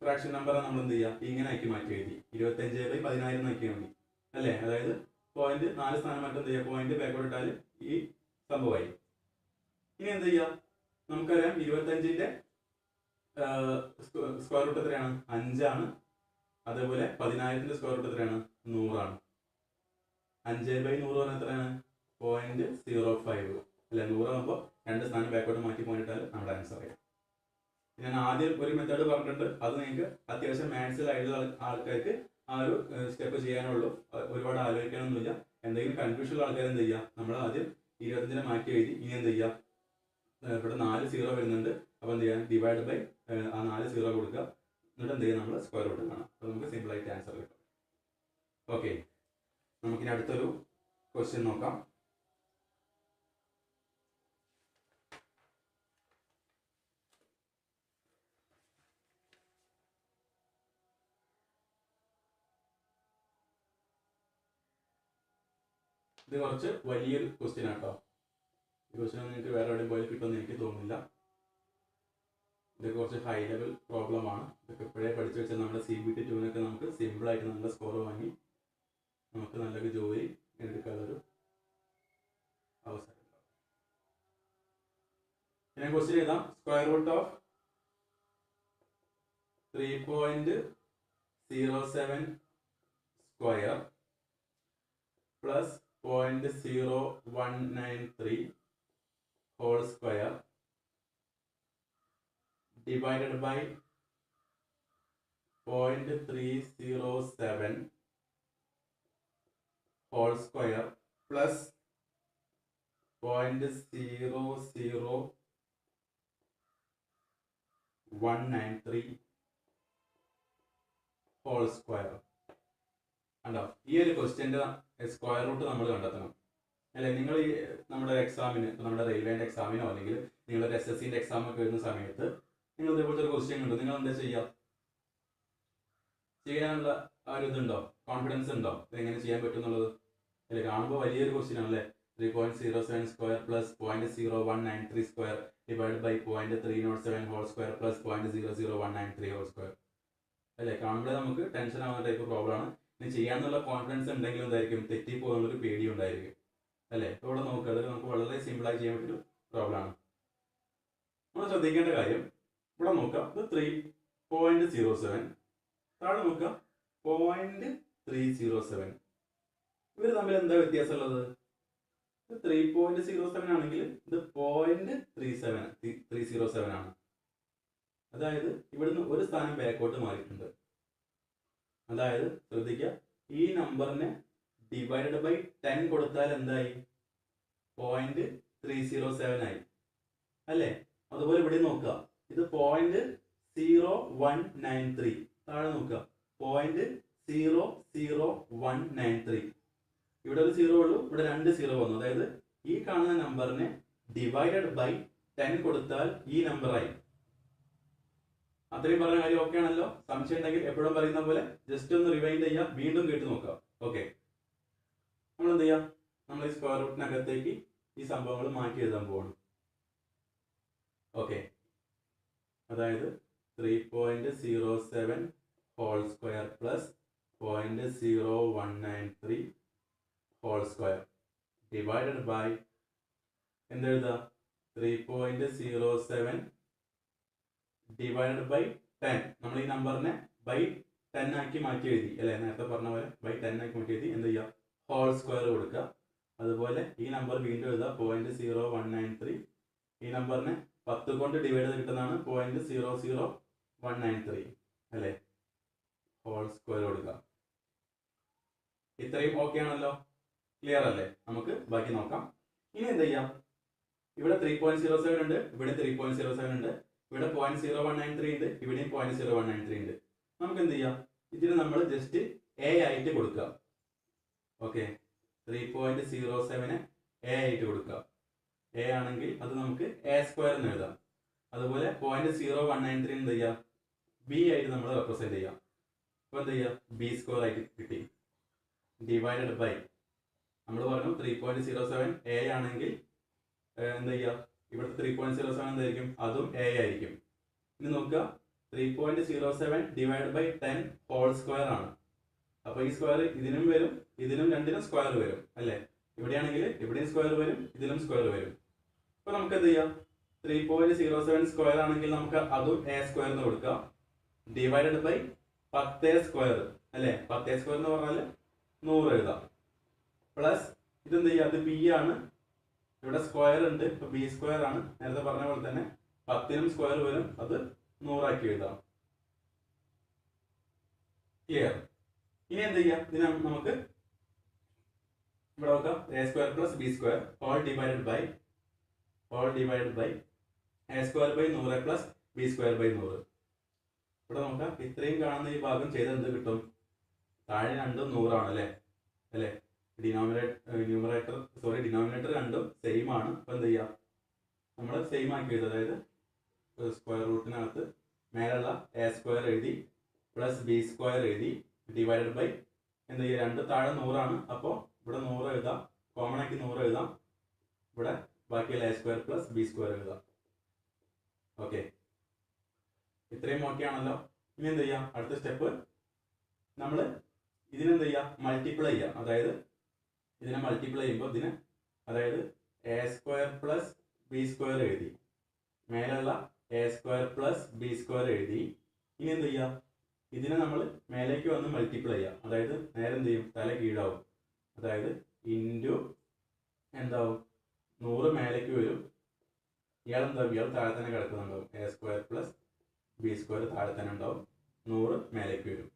ഫ്രാക്ഷൻ നമ്പറെ നമ്മൾ എന്ത് ചെയ്യുക? ഇങ്ങനെ ആക്കി മാറ്റി എഴുതി 25/10000 ആക്കിയാൽ മതി അല്ലേ? അതായത് പോയിന്റ് 4 സ്ഥാനം മാറ്റം എന്ത് ചെയ്യുക? പോയിന്റ് ബാക്കോട്ട് ഇട്ടാൽ ഈ സംഭവമായി. ഇനി എന്ത് ചെയ്യുക? നമുക്കറിയാം 25ന്റെ സ്ക്വയർ റൂട്ട് എത്രയാണ്? 5 ആണ്. അതേപോലെ 10000ന്റെ സ്ക്വയർ റൂട്ട് എത്രയാണ്? 100 ആണ്. 5/100 പറഞ്ഞാൽ എത്രയാണ്? 0.05 അല്ലെ? 100 ആകുമ്പോൾ 2 സ്ഥാനം ബാക്കോട്ട് മാറ്റി പോയിട്ടാൽ നമ്മുടെ ആൻസർ ആയി. ഞാൻ ആദ്യം ഒരു മെത്തേഡ് പറഞ്ഞിട്ടുണ്ട്, അത് നിങ്ങൾക്ക് അത്യാവശ്യം മാത്സിലായിട്ടുള്ള ആൾക്കാർക്ക് ആ ഒരു സ്റ്റെപ്പ് ചെയ്യാനുള്ളൂ, ഒരുപാട് ആലോചിക്കാനൊന്നുമില്ല. എന്തെങ്കിലും കൺഫ്യൂഷൻ ഉള്ള ആൾക്കാർ എന്ത് ചെയ്യുക, നമ്മൾ ആദ്യം 25 മാറ്റി എഴുതി, ഇനി എന്ത് ചെയ്യുക, ഇവിടെ 4 0 വരുന്നുണ്ട്, അപ്പോൾ എന്ത് ചെയ്യുക, ഡിവൈഡ് ബൈ ആ 4 0 കൊടുക്കുക, എന്നിട്ട് എന്ത് ചെയ്യുക, നമ്മൾ സ്ക്വയർ റൂട്ട് കാണാം. അപ്പോൾ നമുക്ക് സിമ്പിളായിട്ട് ആൻസർ കിട്ടും. ഓക്കെ, നമുക്കിനി അടുത്തൊരു ക്വസ്റ്റ്യൻ നോക്കാം. ഇത് കുറച്ച് വലിയൊരു ക്വസ്റ്റ്യൻ ആട്ടോ. ഈ ക്വസ്റ്റ്യൻ നിങ്ങൾക്ക് വേറെ എവിടെയും പോയാൽ കിട്ടുമെന്ന് എനിക്ക് തോന്നുന്നില്ല. ഇതൊക്കെ കുറച്ച് ഹൈ ലെവൽ പ്രോബ്ലമാണ്. ഇതൊക്കെ ഇപ്പോഴേ പഠിച്ചു വെച്ചാൽ നമ്മുടെ CBT 2-നൊക്കെ നമുക്ക് സിമ്പിളായിട്ട് നല്ല സ്കോർ വാങ്ങി നമുക്ക് നല്ലൊരു ജോലി എടുക്കാനുള്ളൊരു അവസരം. ഞാൻ ക്വസ്റ്റ്യൻ എഴുതാം. Square root of 3.07 square plus 0.0193 whole square divided by 0.307 whole square plus 0.00193 whole square. കണ്ടോ, ഈ ഒരു ക്വസ്റ്റ്യൻ്റെ സ്ക്വയർ റൂട്ട് നമ്മൾ കണ്ടെത്തണം അല്ലെ. നിങ്ങൾ ഈ നമ്മുടെ എക്സാമിന്, നമ്മുടെ റെയിൽവേൻ്റെ എക്സാമിനോ അല്ലെങ്കിൽ നിങ്ങളുടെ SSCൻ്റെ എക്സാം ഒക്കെ വരുന്ന സമയത്ത് നിങ്ങൾ ഇതേപോലത്തെ ഒരു ക്വസ്റ്റ്യൻ കണ്ടു, നിങ്ങൾ എന്താ ചെയ്യുക, ചെയ്യാനുള്ള ആ ഒരു ഇതുണ്ടോ, കോൺഫിഡൻസ് ഉണ്ടോ ഇതെങ്ങനെ ചെയ്യാൻ പറ്റും എന്നുള്ളത് അല്ലെ. കാണുമ്പോൾ വലിയൊരു ക്വസ്റ്റ്യൻ ആണല്ലേ. 3.07 square plus 0.0193 square divide by 0.307 whole square plus 0.00193 whole square അല്ലേ. കാണുമ്പോഴേ നമുക്ക് ടെൻഷൻ ആവുന്ന ടൈപ്പ് പ്രോബ്ലമാണ്. ഇനി ചെയ്യാന്നുള്ള കോൺഫിഡൻസ് ഉണ്ടെങ്കിലും എന്തായിരിക്കും, തെറ്റിപ്പോകുന്നൊരു പേടി ഉണ്ടായിരിക്കും അല്ലേ. ഇവിടെ നോക്കുക, അത് നമുക്ക് വളരെ സിമ്പിളായി ചെയ്യാൻ പറ്റിയൊരു പ്രോബ്ലമാണ്. നമ്മൾ ശ്രദ്ധിക്കേണ്ട കാര്യം, ഇവിടെ നോക്കുക, ഇത് 3.07, താഴെ നോക്കുക 0.307. ഇവർ തമ്മിൽ എന്താ വ്യത്യാസം ഉള്ളത്? ഇത് 3.07 ആണെങ്കിൽ ഇത് 0.307 ആണ്. അതായത് ഇവിടുന്ന് ഒരു സ്ഥാനം ബാക്കോട്ട് മാറിയിട്ടുണ്ട്. അതായത് ശ്രദ്ധിക്കുക, ഈ നമ്പറിനെ ഡിവൈഡഡ് ബൈ 10 കൊടുത്താൽ എന്തായി, 0.307 ആയി അല്ലേ. അതുപോലെ ഇവിടെ നോക്കുക, ഇത് 0.0193, താഴെ നോക്കുക 0.00193. ഇവിടെ ഒരു 0 ഉള്ളൂ, ഇവിടെ 2 0 വന്നു. അതായത് ഈ കാണുന്ന നമ്പറിനെ ഡിവൈഡഡ് ബൈ 10 കൊടുത്താൽ ഈ നമ്പറായി. അത്രയും പറഞ്ഞ കാര്യം ഓക്കെ ആണല്ലോ. സംശയം ഉണ്ടെങ്കിൽ എപ്പോഴും പറയുന്ന പോലെ ജസ്റ്റ് ഒന്ന് റിവൈൻഡ് ചെയ്യാം, വീണ്ടും കേട്ട് നോക്കാം. ഓക്കെ, നമ്മൾ എന്ത് ചെയ്യാം, നമ്മൾ ഈ സ്ക്വയർ റൂട്ടിനകത്തേക്ക് ഈ സംഭവങ്ങൾ മാറ്റി എഴുതാൻ പോവാണ്. ഓക്കെ, അതായത് 3.07 whole square plus 0.0193 whole square divided by എന്തെഴുതാ, 3.07 ഡിവൈഡഡ് ബൈ 10. നമ്മൾ ഈ നമ്പറിനെ ബൈ 10 ആക്കി മാറ്റി എഴുതി അല്ലെ, നേരത്തെ പറഞ്ഞ പോലെ ബൈ 10 ആക്കി മാറ്റി എഴുതി. എന്ത് ചെയ്യുക, ഹോൾ സ്ക്വയർ കൊടുക്കുക. അതുപോലെ ഈ നമ്പർ വീണ്ടും എഴുതുക 0.0193. ഈ നമ്പറിനെ 10 കൊണ്ട് ഡിവൈഡ് ചെയ്ത് കിട്ടുന്നതാണ് 0.00193 അല്ലേ. ഹോൾ സ്ക്വയർ കൊടുക്കുക. ഇത്രയും ഓക്കെ ആണല്ലോ, ക്ലിയർ അല്ലേ. നമുക്ക് ബാക്കി നോക്കാം. ഇനി എന്ത് ചെയ്യാം, ഇവിടെ 3.07 ഉണ്ട്, ഇവിടെ 3.07 ഉണ്ട്, ഇവിടെ 0.0193 ഉണ്ട്, ഇവിടെയും 0.0193 ഉണ്ട്. നമുക്ക് എന്ത് ചെയ്യാം, ഇതിന് നമ്മൾ ജസ്റ്റ് എ ആയിട്ട് കൊടുക്കുക. ഓക്കെ, 3.07 എ ആയിട്ട് കൊടുക്കുക. എ ആണെങ്കിൽ അത് നമുക്ക് എ സ്ക്വയർ എന്ന് എഴുതാം. അതുപോലെ 0.0193 എന്ത് ചെയ്യാം, ബി ആയിട്ട് നമ്മൾ റെപ്രസെന്റ് ചെയ്യാം. അപ്പോൾ എന്ത് ചെയ്യുക, ബി സ്ക്വയർ ആയിട്ട് കിട്ടി. ഡിവൈഡഡ് ബൈ നമ്മൾ പറഞ്ഞു 3.07 എ ആണെങ്കിൽ എന്ത് ചെയ്യുക, ഇവിടുത്തെ 3.07 എന്തായിരിക്കും, അതും എ ആയിരിക്കും. ഇനി നോക്കുക, 3.07 ഡിവൈഡ് ബൈ 10 ഹോൾ സ്ക്വയർ ആണ്. അപ്പോൾ ഈ സ്ക്വയർ ഇതിനും വരും, ഇതിനും രണ്ടിനും സ്ക്വയർ വരും അല്ലേ. ഇവിടെയാണെങ്കിൽ ഇവിടെയും സ്ക്വയർ വരും, ഇതിലും സ്ക്വയർ വരും. അപ്പോൾ നമുക്ക് എന്ത് ചെയ്യാം, 3.07 സ്ക്വയർ ആണെങ്കിൽ നമുക്ക് അതും എ സ്ക്വയർ എന്ന് കൊടുക്കാം. ഡിവൈഡഡ് ബൈ 10 സ്ക്വയർ അല്ലേ. 10 സ്ക്വയർ എന്ന് പറഞ്ഞാൽ 100 എഴുതാം. പ്ലസ് ഇതെന്ത് ചെയ്യുക, അത് ബി ആണ്, ഇവിടെ സ്ക്വയർ ഉണ്ട്, ഇപ്പൊ ബി സ്ക്വയർ ആണ്. നേരത്തെ പറഞ്ഞ പോലെ തന്നെ 10നും സ്ക്വയർ വരും, അത് 100 എഴുതാം. ക്ലിയർ? ഇനി എന്ത് ചെയ്യാം? ഇതിനെ നമുക്ക് ഇവിടെ നോക്കാം. a square plus b square all divided by a square by 100 plus b square by 100. ഇവിടെ നോക്കാം. ഇത്രയും കാണുന്ന ഈ ഭാഗം ചെയ്ത് എന്ത് കിട്ടും? താഴെ രണ്ടും 100 ആണ് അല്ലേ? ഡിനോമിനേറ്റർ രണ്ടും സെയിം ആണ്. അപ്പൊ എന്ത് ചെയ്യാം? നമ്മൾ സെയിം ആക്കി എഴുതുക. അതായത് സ്ക്വയർ റൂട്ടിനകത്ത് മേലുള്ള എ സ്ക്വയർ എഴുതി പ്ലസ് ബി സ്ക്വയർ എഴുതി ഡിവൈഡഡ് ബൈ എന്ത് ചെയ്യുക? രണ്ട് താഴെ 100 ആണ്. അപ്പോൾ ഇവിടെ 100 എഴുതാം. കോമൺ ആക്കി 100 എഴുതാം. ഇവിടെ ബാക്കിയുള്ള A square plus b square എഴുതാം. ഓക്കെ, ഇത്രയും ഓക്കെ ആണല്ലോ. ഇനി എന്ത് ചെയ്യാം? അടുത്ത സ്റ്റെപ്പ് നമ്മൾ ഇതിനെന്ത് ചെയ്യാം? മൾട്ടിപ്ലൈ ചെയ്യാം. അതായത് ഇതിനെ മൾട്ടിപ്ലൈ ചെയ്യുമ്പോൾ ഇതിന് അതായത് A square plus b square എഴുതി മേലുള്ള A square plus b square എഴുതി. ഇനി എന്ത് ചെയ്യാം? ഇതിനെ നമ്മൾ മേലേക്ക് വന്ന് മൾട്ടിപ്ലൈ ചെയ്യാം. അതായത് നേരെ എന്ത് ചെയ്യും? തല കീഴാവും. അതായത് ഇൻറ്റു എന്താവും? 100 മേലേക്ക് വരും. ഇയാൾ താഴെ തന്നെ കിടക്കുന്നുണ്ടാവും. A square plus b square താഴെ തന്നെ ഉണ്ടാവും. 100 മേലേക്ക് വരും.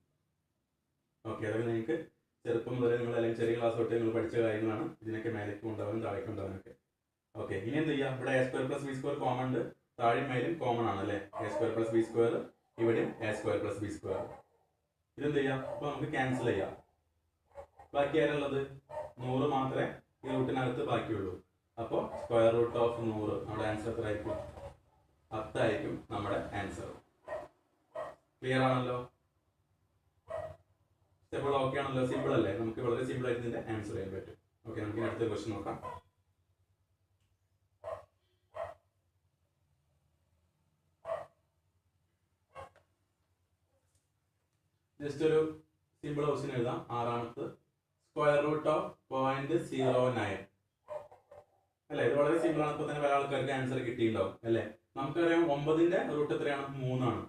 ഓക്കെ, അതൊക്കെ നിങ്ങൾക്ക് ചെറുപ്പം മുതലേ നിങ്ങൾ അല്ലെങ്കിൽ ചെറിയ ക്ലാസ് തൊട്ട് നിങ്ങൾ പഠിച്ച കാര്യങ്ങളാണ്. ഇതിനൊക്കെ മേലേക്ക് ഉണ്ടാവും താഴേക്ക് ഉണ്ടാവാനൊക്കെ. ഓക്കെ, ഇനി എന്ത് ചെയ്യാം? ഇവിടെ a square plus b square common ഉണ്ട്. താഴെ മേലും കോമൺ ആണ് അല്ലേ? A square plus b square ഇവിടെയും a square plus b square. ഇതെന്ത് ചെയ്യാം? അപ്പോൾ നമുക്ക് ക്യാൻസൽ ചെയ്യാം. ബാക്കി ആരുള്ളത്? 100 മാത്രമേ ഈ റൂട്ടിനകത്ത് ബാക്കിയുള്ളൂ. അപ്പോൾ സ്ക്വയർ റൂട്ട് ഓഫ് 100 നമ്മുടെ ആൻസർ എത്ര ആയിരിക്കും? 10 ആയിരിക്കും നമ്മുടെ ആൻസർ. ക്ലിയർ ആണല്ലോ? സ്റ്റെപ്പുകൾ ഓക്കെ ആണല്ലോ? സിമ്പിൾ അല്ലേ? നമുക്ക് വളരെ സിമ്പിൾ ആയിട്ട് ഇതിന്റെ ആൻസർ ചെയ്യാൻ പറ്റും. ഓക്കെ, നമുക്ക് അടുത്ത ക്വസ്റ്റ്യൻ നോക്കാം. ജസ്റ്റ് ഒരു സിമ്പിൾ ക്വസ്റ്റ്യൻ എഴുതാം. 6ാമത്തെ സ്ക്വയർ റൂട്ട് ഓഫ് 0.09 അല്ലേ? ഇത് വളരെ സിമ്പിൾ ആണ്. ഇപ്പോൾ തന്നെ പല ആൾക്കാർക്ക് ആൻസർ കിട്ടിയിട്ടുണ്ടാവും അല്ലേ? നമുക്കറിയാം 9ന്റെ റൂട്ട് എത്രയാണ്? 3 ആണ്.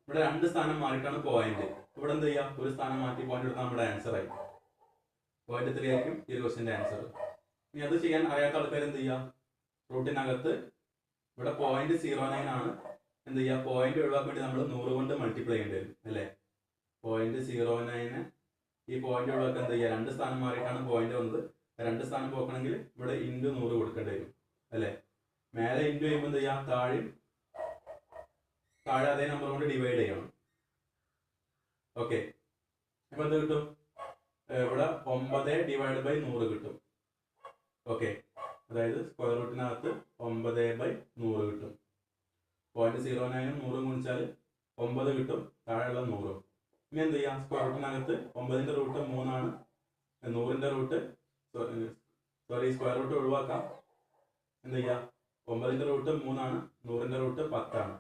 ഇവിടെ 2 സ്ഥാനം മാറിയിട്ടാണ് പോയിന്റ്. ഇവിടെ എന്ത് ചെയ്യാം? ഒരു സ്ഥാനം മാറ്റി പോയിന്റ് എടുത്താൽ നമ്മുടെ ആൻസർ ആയി. പോയിന്റ് 3 ആയിരിക്കും ഈ ഒരു ക്വസ്റ്റ്യന്റെ ആൻസർ. ഇനി അത് ചെയ്യാൻ അറിയാത്ത ആൾക്കാർ എന്ത് ചെയ്യാം? റൂട്ടിനകത്ത് ഇവിടെ 0.09 ആണ്. എന്ത് ചെയ്യാം? പോയിന്റ് ഒഴിവാക്കാൻ വേണ്ടി നമ്മൾ 100 കൊണ്ട് മൾട്ടിപ്ലൈ ചെയ്യേണ്ടി വരും അല്ലേ? 0.09 ഈ പോയിന്റ് ഒഴിവാക്കാൻ എന്ത് ചെയ്യുക? 2 സ്ഥാനം മാറിയിട്ടാണ് പോയിന്റ് വന്നത്. 2 സ്ഥാനം പോക്കണമെങ്കിൽ ഇവിടെ ഇൻറ്റു 100 കൊടുക്കേണ്ടി വരും അല്ലേ? മേലെ ഇൻറ്റു ചെയ്യുമ്പോൾ എന്ത് ചെയ്യാം? താഴെ അതേ നമ്പർ കൊണ്ട് ഡിവൈഡ് ചെയ്യണം. ഓക്കെ, അപ്പൊ എന്ത് കിട്ടും? ഇവിടെ 9 ഡിവൈഡ് ബൈ 100 കിട്ടും. ഓക്കെ, അതായത് സ്ക്വയർ റൂട്ടിനകത്ത് 9/100 കിട്ടും. 0.09 100 ഗുണിച്ചാൽ 9 കിട്ടും. താഴെയുള്ള 100. ഇനി എന്ത് ചെയ്യാം? സ്ക്വയർ റൂട്ടിനകത്ത് 9ന്റെ റൂട്ട് 3 ആണ്. 100ന്റെ റൂട്ട് സ്ക്വയർ റൂട്ട് ഒഴിവാക്കാം. എന്ത് ചെയ്യാം? 9ന്റെ റൂട്ട് 3 ആണ്. 100ന്റെ റൂട്ട് 10 ആണ്.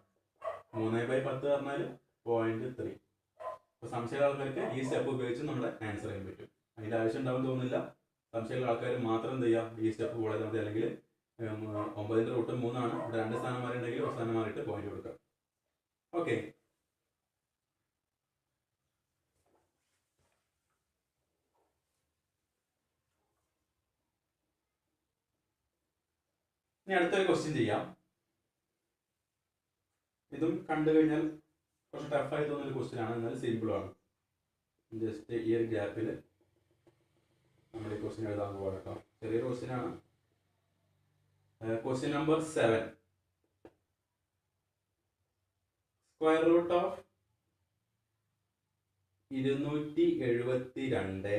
3/10 പറഞ്ഞാൽ 0.3. അപ്പോൾ സംശയമുള്ള ആൾക്കാർക്ക് ഈ സ്റ്റെപ്പ് ഉപയോഗിച്ച് നമ്മുടെ ആൻസർ ചെയ്യാൻ പറ്റും. അതിൻ്റെ ആവശ്യം ഉണ്ടാവും തോന്നുന്നില്ല. സംശയമുള്ള ആൾക്കാർ മാത്രം എന്ത് ചെയ്യാം? ഈ സ്റ്റെപ്പ് ഫോളോ ചെയ്താൽ മതി. അല്ലെങ്കിൽ 9ന്റെ റൂട്ട് 3 ആണ്. ഇവിടെ 2 സ്ഥാനം മാറിയിട്ടുണ്ടെങ്കിൽ ഒരു സ്ഥാനം മാറിയിട്ട് പോയിന്റ് കൊടുക്കാം. ഓക്കെ, ഇനി അടുത്തൊരു ക്വസ്റ്റ്യൻ ചെയ്യാം. ഇതും കണ്ടു കഴിഞ്ഞാൽ കുറച്ച് ടഫായി തോന്നുന്ന ക്വസ്റ്റ്യൻ ആണ്. എന്നാൽ സിമ്പിളാണ്. ജസ്റ്റ് ഈ ഒരു ഗ്യാപ്പിൽ നമ്മൾ ഈ ക്വസ്റ്റ്യൻ എഴുതാൻ പോകാം കേട്ടോ. ചെറിയൊരു ക്വസ്റ്റ്യൻ ആണ്. Question number 7. Square root of 272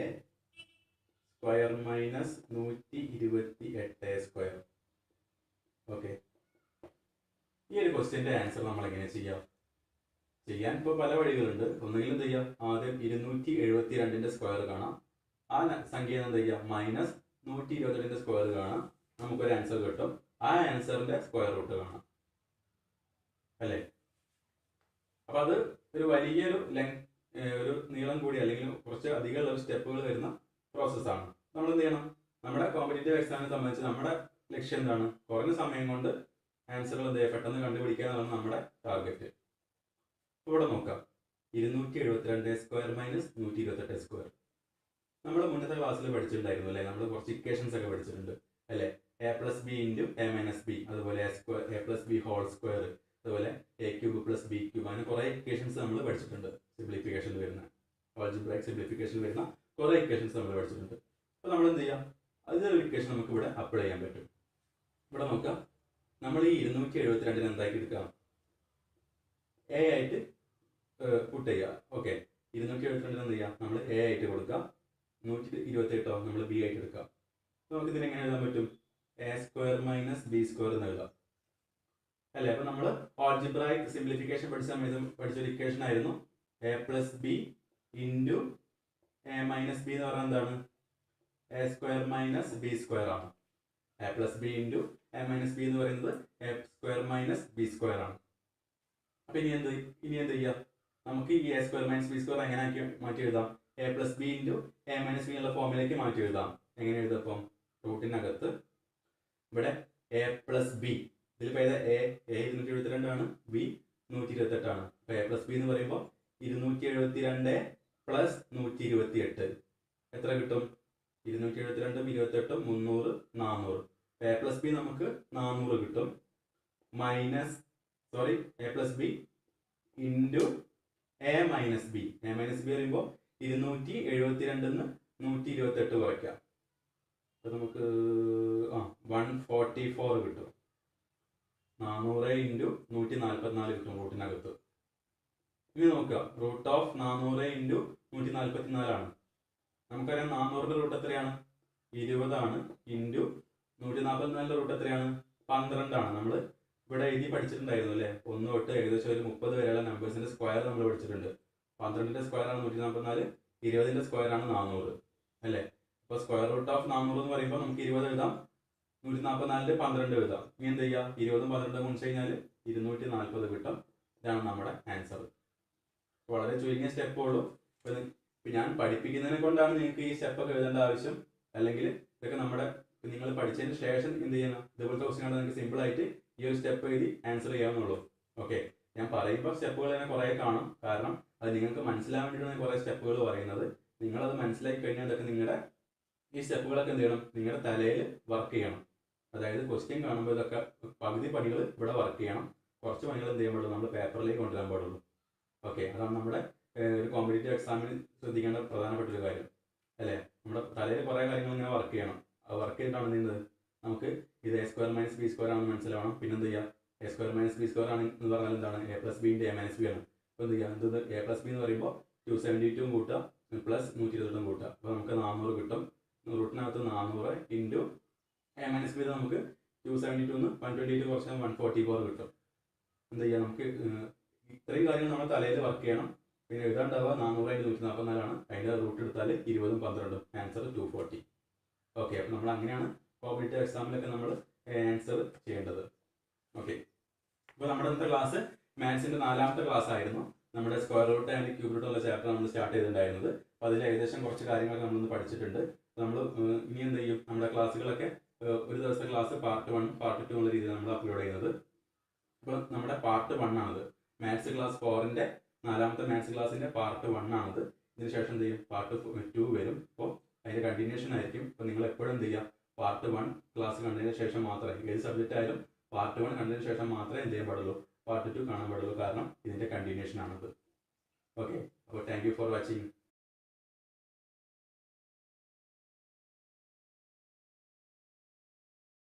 square minus 128 square. Okay, ഈ ഒരു ക്വസ്റ്റ്യന്റെ ആൻസർ നമ്മൾ എങ്ങനെ ചെയ്യാം? ചെയ്യാൻ ഇപ്പോൾ പല വഴികളുണ്ട്. ഒന്നുകിൽ എന്ത് ചെയ്യാം? ആദ്യം 272ന്റെ സ്ക്വയർ കാണാം. ആ സംഖ്യ എന്ത് ചെയ്യാം? മൈനസ് 128ന്റെ സ്ക്വയർ കാണാം. നമുക്കൊരു ആൻസർ കിട്ടും. ആ ആൻസറിന്റെ സ്ക്വയർ റൂട്ട് കാണാം അല്ലേ? അപ്പൊ അത് ഒരു വലിയൊരു ഒരു നീളം കൂടി അല്ലെങ്കിൽ കുറച്ച് അധികമുള്ള സ്റ്റെപ്പുകൾ വരുന്ന പ്രോസസ്സാണ്. നമ്മൾ എന്ത് ചെയ്യണം? നമ്മുടെ കോമ്പറ്റേറ്റീവ് എക്സാമിനെ സംബന്ധിച്ച് നമ്മുടെ ലക്ഷ്യം എന്താണ്? കുറഞ്ഞ സമയം കൊണ്ട് ആൻസറുകൾ പെട്ടെന്ന് കണ്ടുപിടിക്കുക എന്നുള്ളതാണ് നമ്മുടെ ടാർഗറ്റ്. ഇവിടെ നോക്കാം. 272 സ്ക്വയർ മൈനസ് 128 സ്ക്വയർ. നമ്മൾ മുന്നത്തെ ക്ലാസ്സിൽ പഠിച്ചിട്ടുണ്ടായിരുന്നു അല്ലേ? നമ്മൾ കുറച്ച് ഇക്വേഷൻസ് ഒക്കെ പഠിച്ചിട്ടുണ്ട് അല്ലേ? a plus b into a minus b, അതുപോലെ a plus b whole square, അതുപോലെ a cube plus b cube, അങ്ങനെ കുറേ ഇക്വേഷൻസ് നമ്മൾ പഠിച്ചിട്ടുണ്ട്. സിംപ്ലിഫിക്കേഷനിൽ വരുന്ന ആൾജിബ്രായിക് സിംപ്ലിഫിക്കേഷനിൽ വരുന്ന കുറേ ഇക്വേഷൻസ് നമ്മൾ പഠിച്ചിട്ടുണ്ട്. അപ്പോൾ നമ്മൾ എന്ത് ചെയ്യാം, അതിലൊരു ഇക്വേഷൻ നമുക്ക് ഇവിടെ അപ്ലൈ ചെയ്യാൻ പറ്റും. ഇവിടെ നോക്കാം, നമ്മൾ ഈ 272 എന്താക്കി എടുക്കാം, എ ആയിട്ട് പുട്ട് ചെയ്യുക. ഓക്കെ, 272 എന്ത് ചെയ്യാം, നമ്മൾ എ ആയിട്ട് കൊടുക്കാം. 128 നമ്മൾ ബി ആയിട്ട് എടുക്കാം. അപ്പോൾ നമുക്ക് ഇതിനെങ്ങനെ എഴുതാൻ പറ്റും, A square minus b square എന്ന് എഴുതാം അല്ലേ. അപ്പോൾ നമ്മൾ ആൾജിബ്രായിക് സിംപ്ലിഫിക്കേഷൻ പഠിച്ച സമയത്ത് പഠിച്ചൊരു ഇക്വേഷൻ ആയിരുന്നു a plus b into a minus b എന്ന് പറഞ്ഞാൽ എന്താണ്, a square minus b square ആണ്. A plus b into a minus b എന്ന് പറയുന്നത് a square minus b square ആണ്. അപ്പോൾ ഇനി എന്ത് ചെയ്യാം, നമുക്ക് ഈ a square minus b square എങ്ങനെ മാറ്റി എഴുതാം, a plus b into a minus b എന്നുള്ള ഫോമിലേക്ക് മാറ്റി എഴുതാം. എങ്ങനെ എഴുതാം, അപ്പം റൂട്ടിനകത്ത് ഇവിടെ എ പ്ലസ് ബി, ഇതിലിപ്പോൾ ഏതാ, എ 272 ആണ്, ബി 128 ആണ്. അപ്പോൾ എ പ്ലസ് ബി എന്ന് പറയുമ്പോൾ 272 പ്ലസ് 128 എത്ര കിട്ടും, 272 28 300 400. എ പ്ലസ് ബി നമുക്ക് 400 കിട്ടും. A plus b into a minus B. A minus B പറയുമ്പോൾ 272 128 കുറയ്ക്കാം. അപ്പോൾ നമുക്ക് 144 കിട്ടും. 400 ഇൻറ്റു 144 കിട്ടും റൂട്ടിനകത്ത്. ഇനി നോക്കുക, റൂട്ട് ഓഫ് 400 ഇൻറ്റു 144 ആണ്. നമുക്കറിയാം 400 റൂട്ട് എത്രയാണ്, 20 ആണ്. ഇൻറ്റു 144 റൂട്ട് എത്രയാണ്, 12 ആണ്. നമ്മൾ ഇവിടെ എഴുതി പഠിച്ചിട്ടുണ്ടായിരുന്നു അല്ലേ, 1 തൊട്ട് ഏകദേശം ഒരു 30 വരെയുള്ള നമ്പേഴ്സിന്റെ സ്ക്വയർ നമ്മൾ പഠിച്ചിട്ടുണ്ട്. 12ന്റെ സ്ക്വയർ ആണ് 144, 20ന്റെ സ്ക്വയർ ആണ് 400 അല്ലേ. അപ്പോൾ സ്ക്വയർ റൂട്ട് ഓഫ് 400 എന്ന് പറയുമ്പോൾ നമുക്ക് 20 എഴുതാം, 144 12 എഴുതാം. ഇനി എന്ത് ചെയ്യുക, 20 12 ഗുണിച്ച് കഴിഞ്ഞാൽ 240 കിട്ടും. ഇതാണ് നമ്മുടെ ആൻസർ. വളരെ ചുരുങ്ങിയ സ്റ്റെപ്പേ ഉള്ളൂ. ഇപ്പം ഞാൻ പഠിപ്പിക്കുന്നതിനെ കൊണ്ടാണ് നിങ്ങൾക്ക് ഈ സ്റ്റെപ്പൊക്കെ എഴുതേണ്ട ആവശ്യം. അല്ലെങ്കിൽ ഇതൊക്കെ നിങ്ങൾ പഠിച്ചതിന് ശേഷം എന്ത് ചെയ്യണം, ഇതുപോലത്തെ ക്വസ്റ്റ്യൻ നിങ്ങൾക്ക് സിമ്പിളായിട്ട് ഈ ഒരു സ്റ്റെപ്പ് എഴുതി ആൻസർ ചെയ്യാവുന്നുള്ളൂ. ഓക്കെ, ഞാൻ പറയുമ്പോൾ സ്റ്റെപ്പുകൾ തന്നെ കുറേ കാണും, കാരണം അത് നിങ്ങൾക്ക് മനസ്സിലാൻ വേണ്ടിയിട്ടാണ് കുറേ സ്റ്റെപ്പുകൾ പറയുന്നത്. നിങ്ങളത് മനസ്സിലാക്കി കഴിഞ്ഞാൽ അതൊക്കെ നിങ്ങളുടെ ഈ സ്റ്റെപ്പുകളൊക്കെ എന്ത് ചെയ്യണം, നിങ്ങളുടെ തലയിൽ വർക്ക് ചെയ്യണം. അതായത് ക്വസ്റ്റ്യൻ കാണുമ്പോൾ ഇതൊക്കെ പകുതി പണികൾ ഇവിടെ വർക്ക് ചെയ്യണം, കുറച്ച് പണികൾ എന്ത് ചെയ്യാൻ പാടുള്ളൂ, നമ്മൾ പേപ്പറിലേക്ക് കൊണ്ടുവരാൻ പാടുള്ളൂ. ഓക്കെ, അതാണ് നമ്മുടെ ഒരു കോമ്പറ്റേറ്റീവ് എക്സാമിന് ശ്രദ്ധിക്കേണ്ട പ്രധാനപ്പെട്ട ഒരു കാര്യം അല്ലേ. നമ്മുടെ തലയിൽ കുറേ കാര്യങ്ങൾ ഇങ്ങനെ വർക്ക് ചെയ്യണം. അത് വർക്ക് ചെയ്തിട്ടാണ് എന്ത് നമുക്ക് ഇത് A square minus b square ആണെന്ന് മനസ്സിലാവണം. പിന്നെ എന്ത് ചെയ്യുക, A square minus b square ആണ് എന്ന് പറഞ്ഞാൽ എന്താണ്, A plus b into a minus B ആണ്. അപ്പോൾ എന്ത് ചെയ്യുക, ഇത് എ പ്ലസ് ബി എന്ന് പറയുമ്പോൾ 272 കൂട്ടുക പ്ലസ് 128 കൂട്ടുക. അപ്പോൾ നമുക്ക് 400 കിട്ടും. റൂട്ടിനകത്ത് 400 ഇൻറ്റു എ മൈനസ് ബി നമുക്ക് 272 128 കുറച്ച് 144 കിട്ടും. എന്ത് ചെയ്യുക, നമുക്ക് ഇത്രയും കാര്യങ്ങൾ നമ്മുടെ തലയിൽ വർക്ക് ചെയ്യണം. പിന്നെ എഴുതാണ്ടാവുക 400 144 ആണ്. അതിൻ്റെ റൂട്ട് എടുത്താൽ 20 12 ആൻസർ 240. ഓക്കെ, അപ്പോൾ നമ്മൾ അങ്ങനെയാണ് കോമ്പറ്റേറ്റീവ് എക്സാമിലൊക്കെ നമ്മൾ ആൻസർ ചെയ്യേണ്ടത്. ഓക്കെ, അപ്പോൾ നമ്മുടെ ഇന്നത്തെ ക്ലാസ് മാത്സിൻ്റെ 4ാമത്തെ ക്ലാസ് ആയിരുന്നു. നമ്മുടെ square root and cube root ഉള്ള ചാപ്റ്റർ നമ്മൾ സ്റ്റാർട്ട് ചെയ്തിട്ടുണ്ടായിരുന്നത്. അപ്പോൾ അതിൽ ഏകദേശം കുറച്ച് കാര്യങ്ങളൊക്കെ നമ്മളൊന്ന് പഠിച്ചിട്ടുണ്ട്. നമ്മൾ ഇനി എന്ത് ചെയ്യും, നമ്മുടെ ക്ലാസ്സുകളൊക്കെ ഒരു ദിവസത്തെ ക്ലാസ് പാർട്ട് 1 പാർട്ട് 2 എന്നുള്ള രീതിയിൽ നമ്മൾ അപ്ലോഡ് ചെയ്യുന്നത്. അപ്പോൾ നമ്മുടെ പാർട്ട് 1 ആണത്. മാത്സ് ക്ലാസ് 4ൻ്റെ 4ാമത്തെ മാത്സ് ക്ലാസ്സിൻ്റെ പാർട്ട് 1 ആണത്. ഇതിന് ശേഷം എന്ത് ചെയ്യും, പാർട്ട് 2 വരും. അപ്പോൾ അതിൻ്റെ കണ്ടിന്യൂഷൻ ആയിരിക്കും. അപ്പോൾ നിങ്ങൾ എപ്പോഴും എന്ത് ചെയ്യുക, പാർട്ട് 1 ക്ലാസ് കണ്ടതിന് ശേഷം മാത്രമേ, ഏത് സബ്ജക്റ്റ് ആയാലും പാർട്ട് 1 കണ്ടതിന് ശേഷം മാത്രമേ എന്ത് ചെയ്യാൻ പാടുള്ളൂ, പാർട്ട് 2 കാണാൻ പാടുള്ളൂ. കാരണം ഇതിൻ്റെ കണ്ടിന്യൂഷൻ ആണത്. ഓക്കെ, അപ്പോൾ താങ്ക് യു ഫോർ വാച്ചിങ്.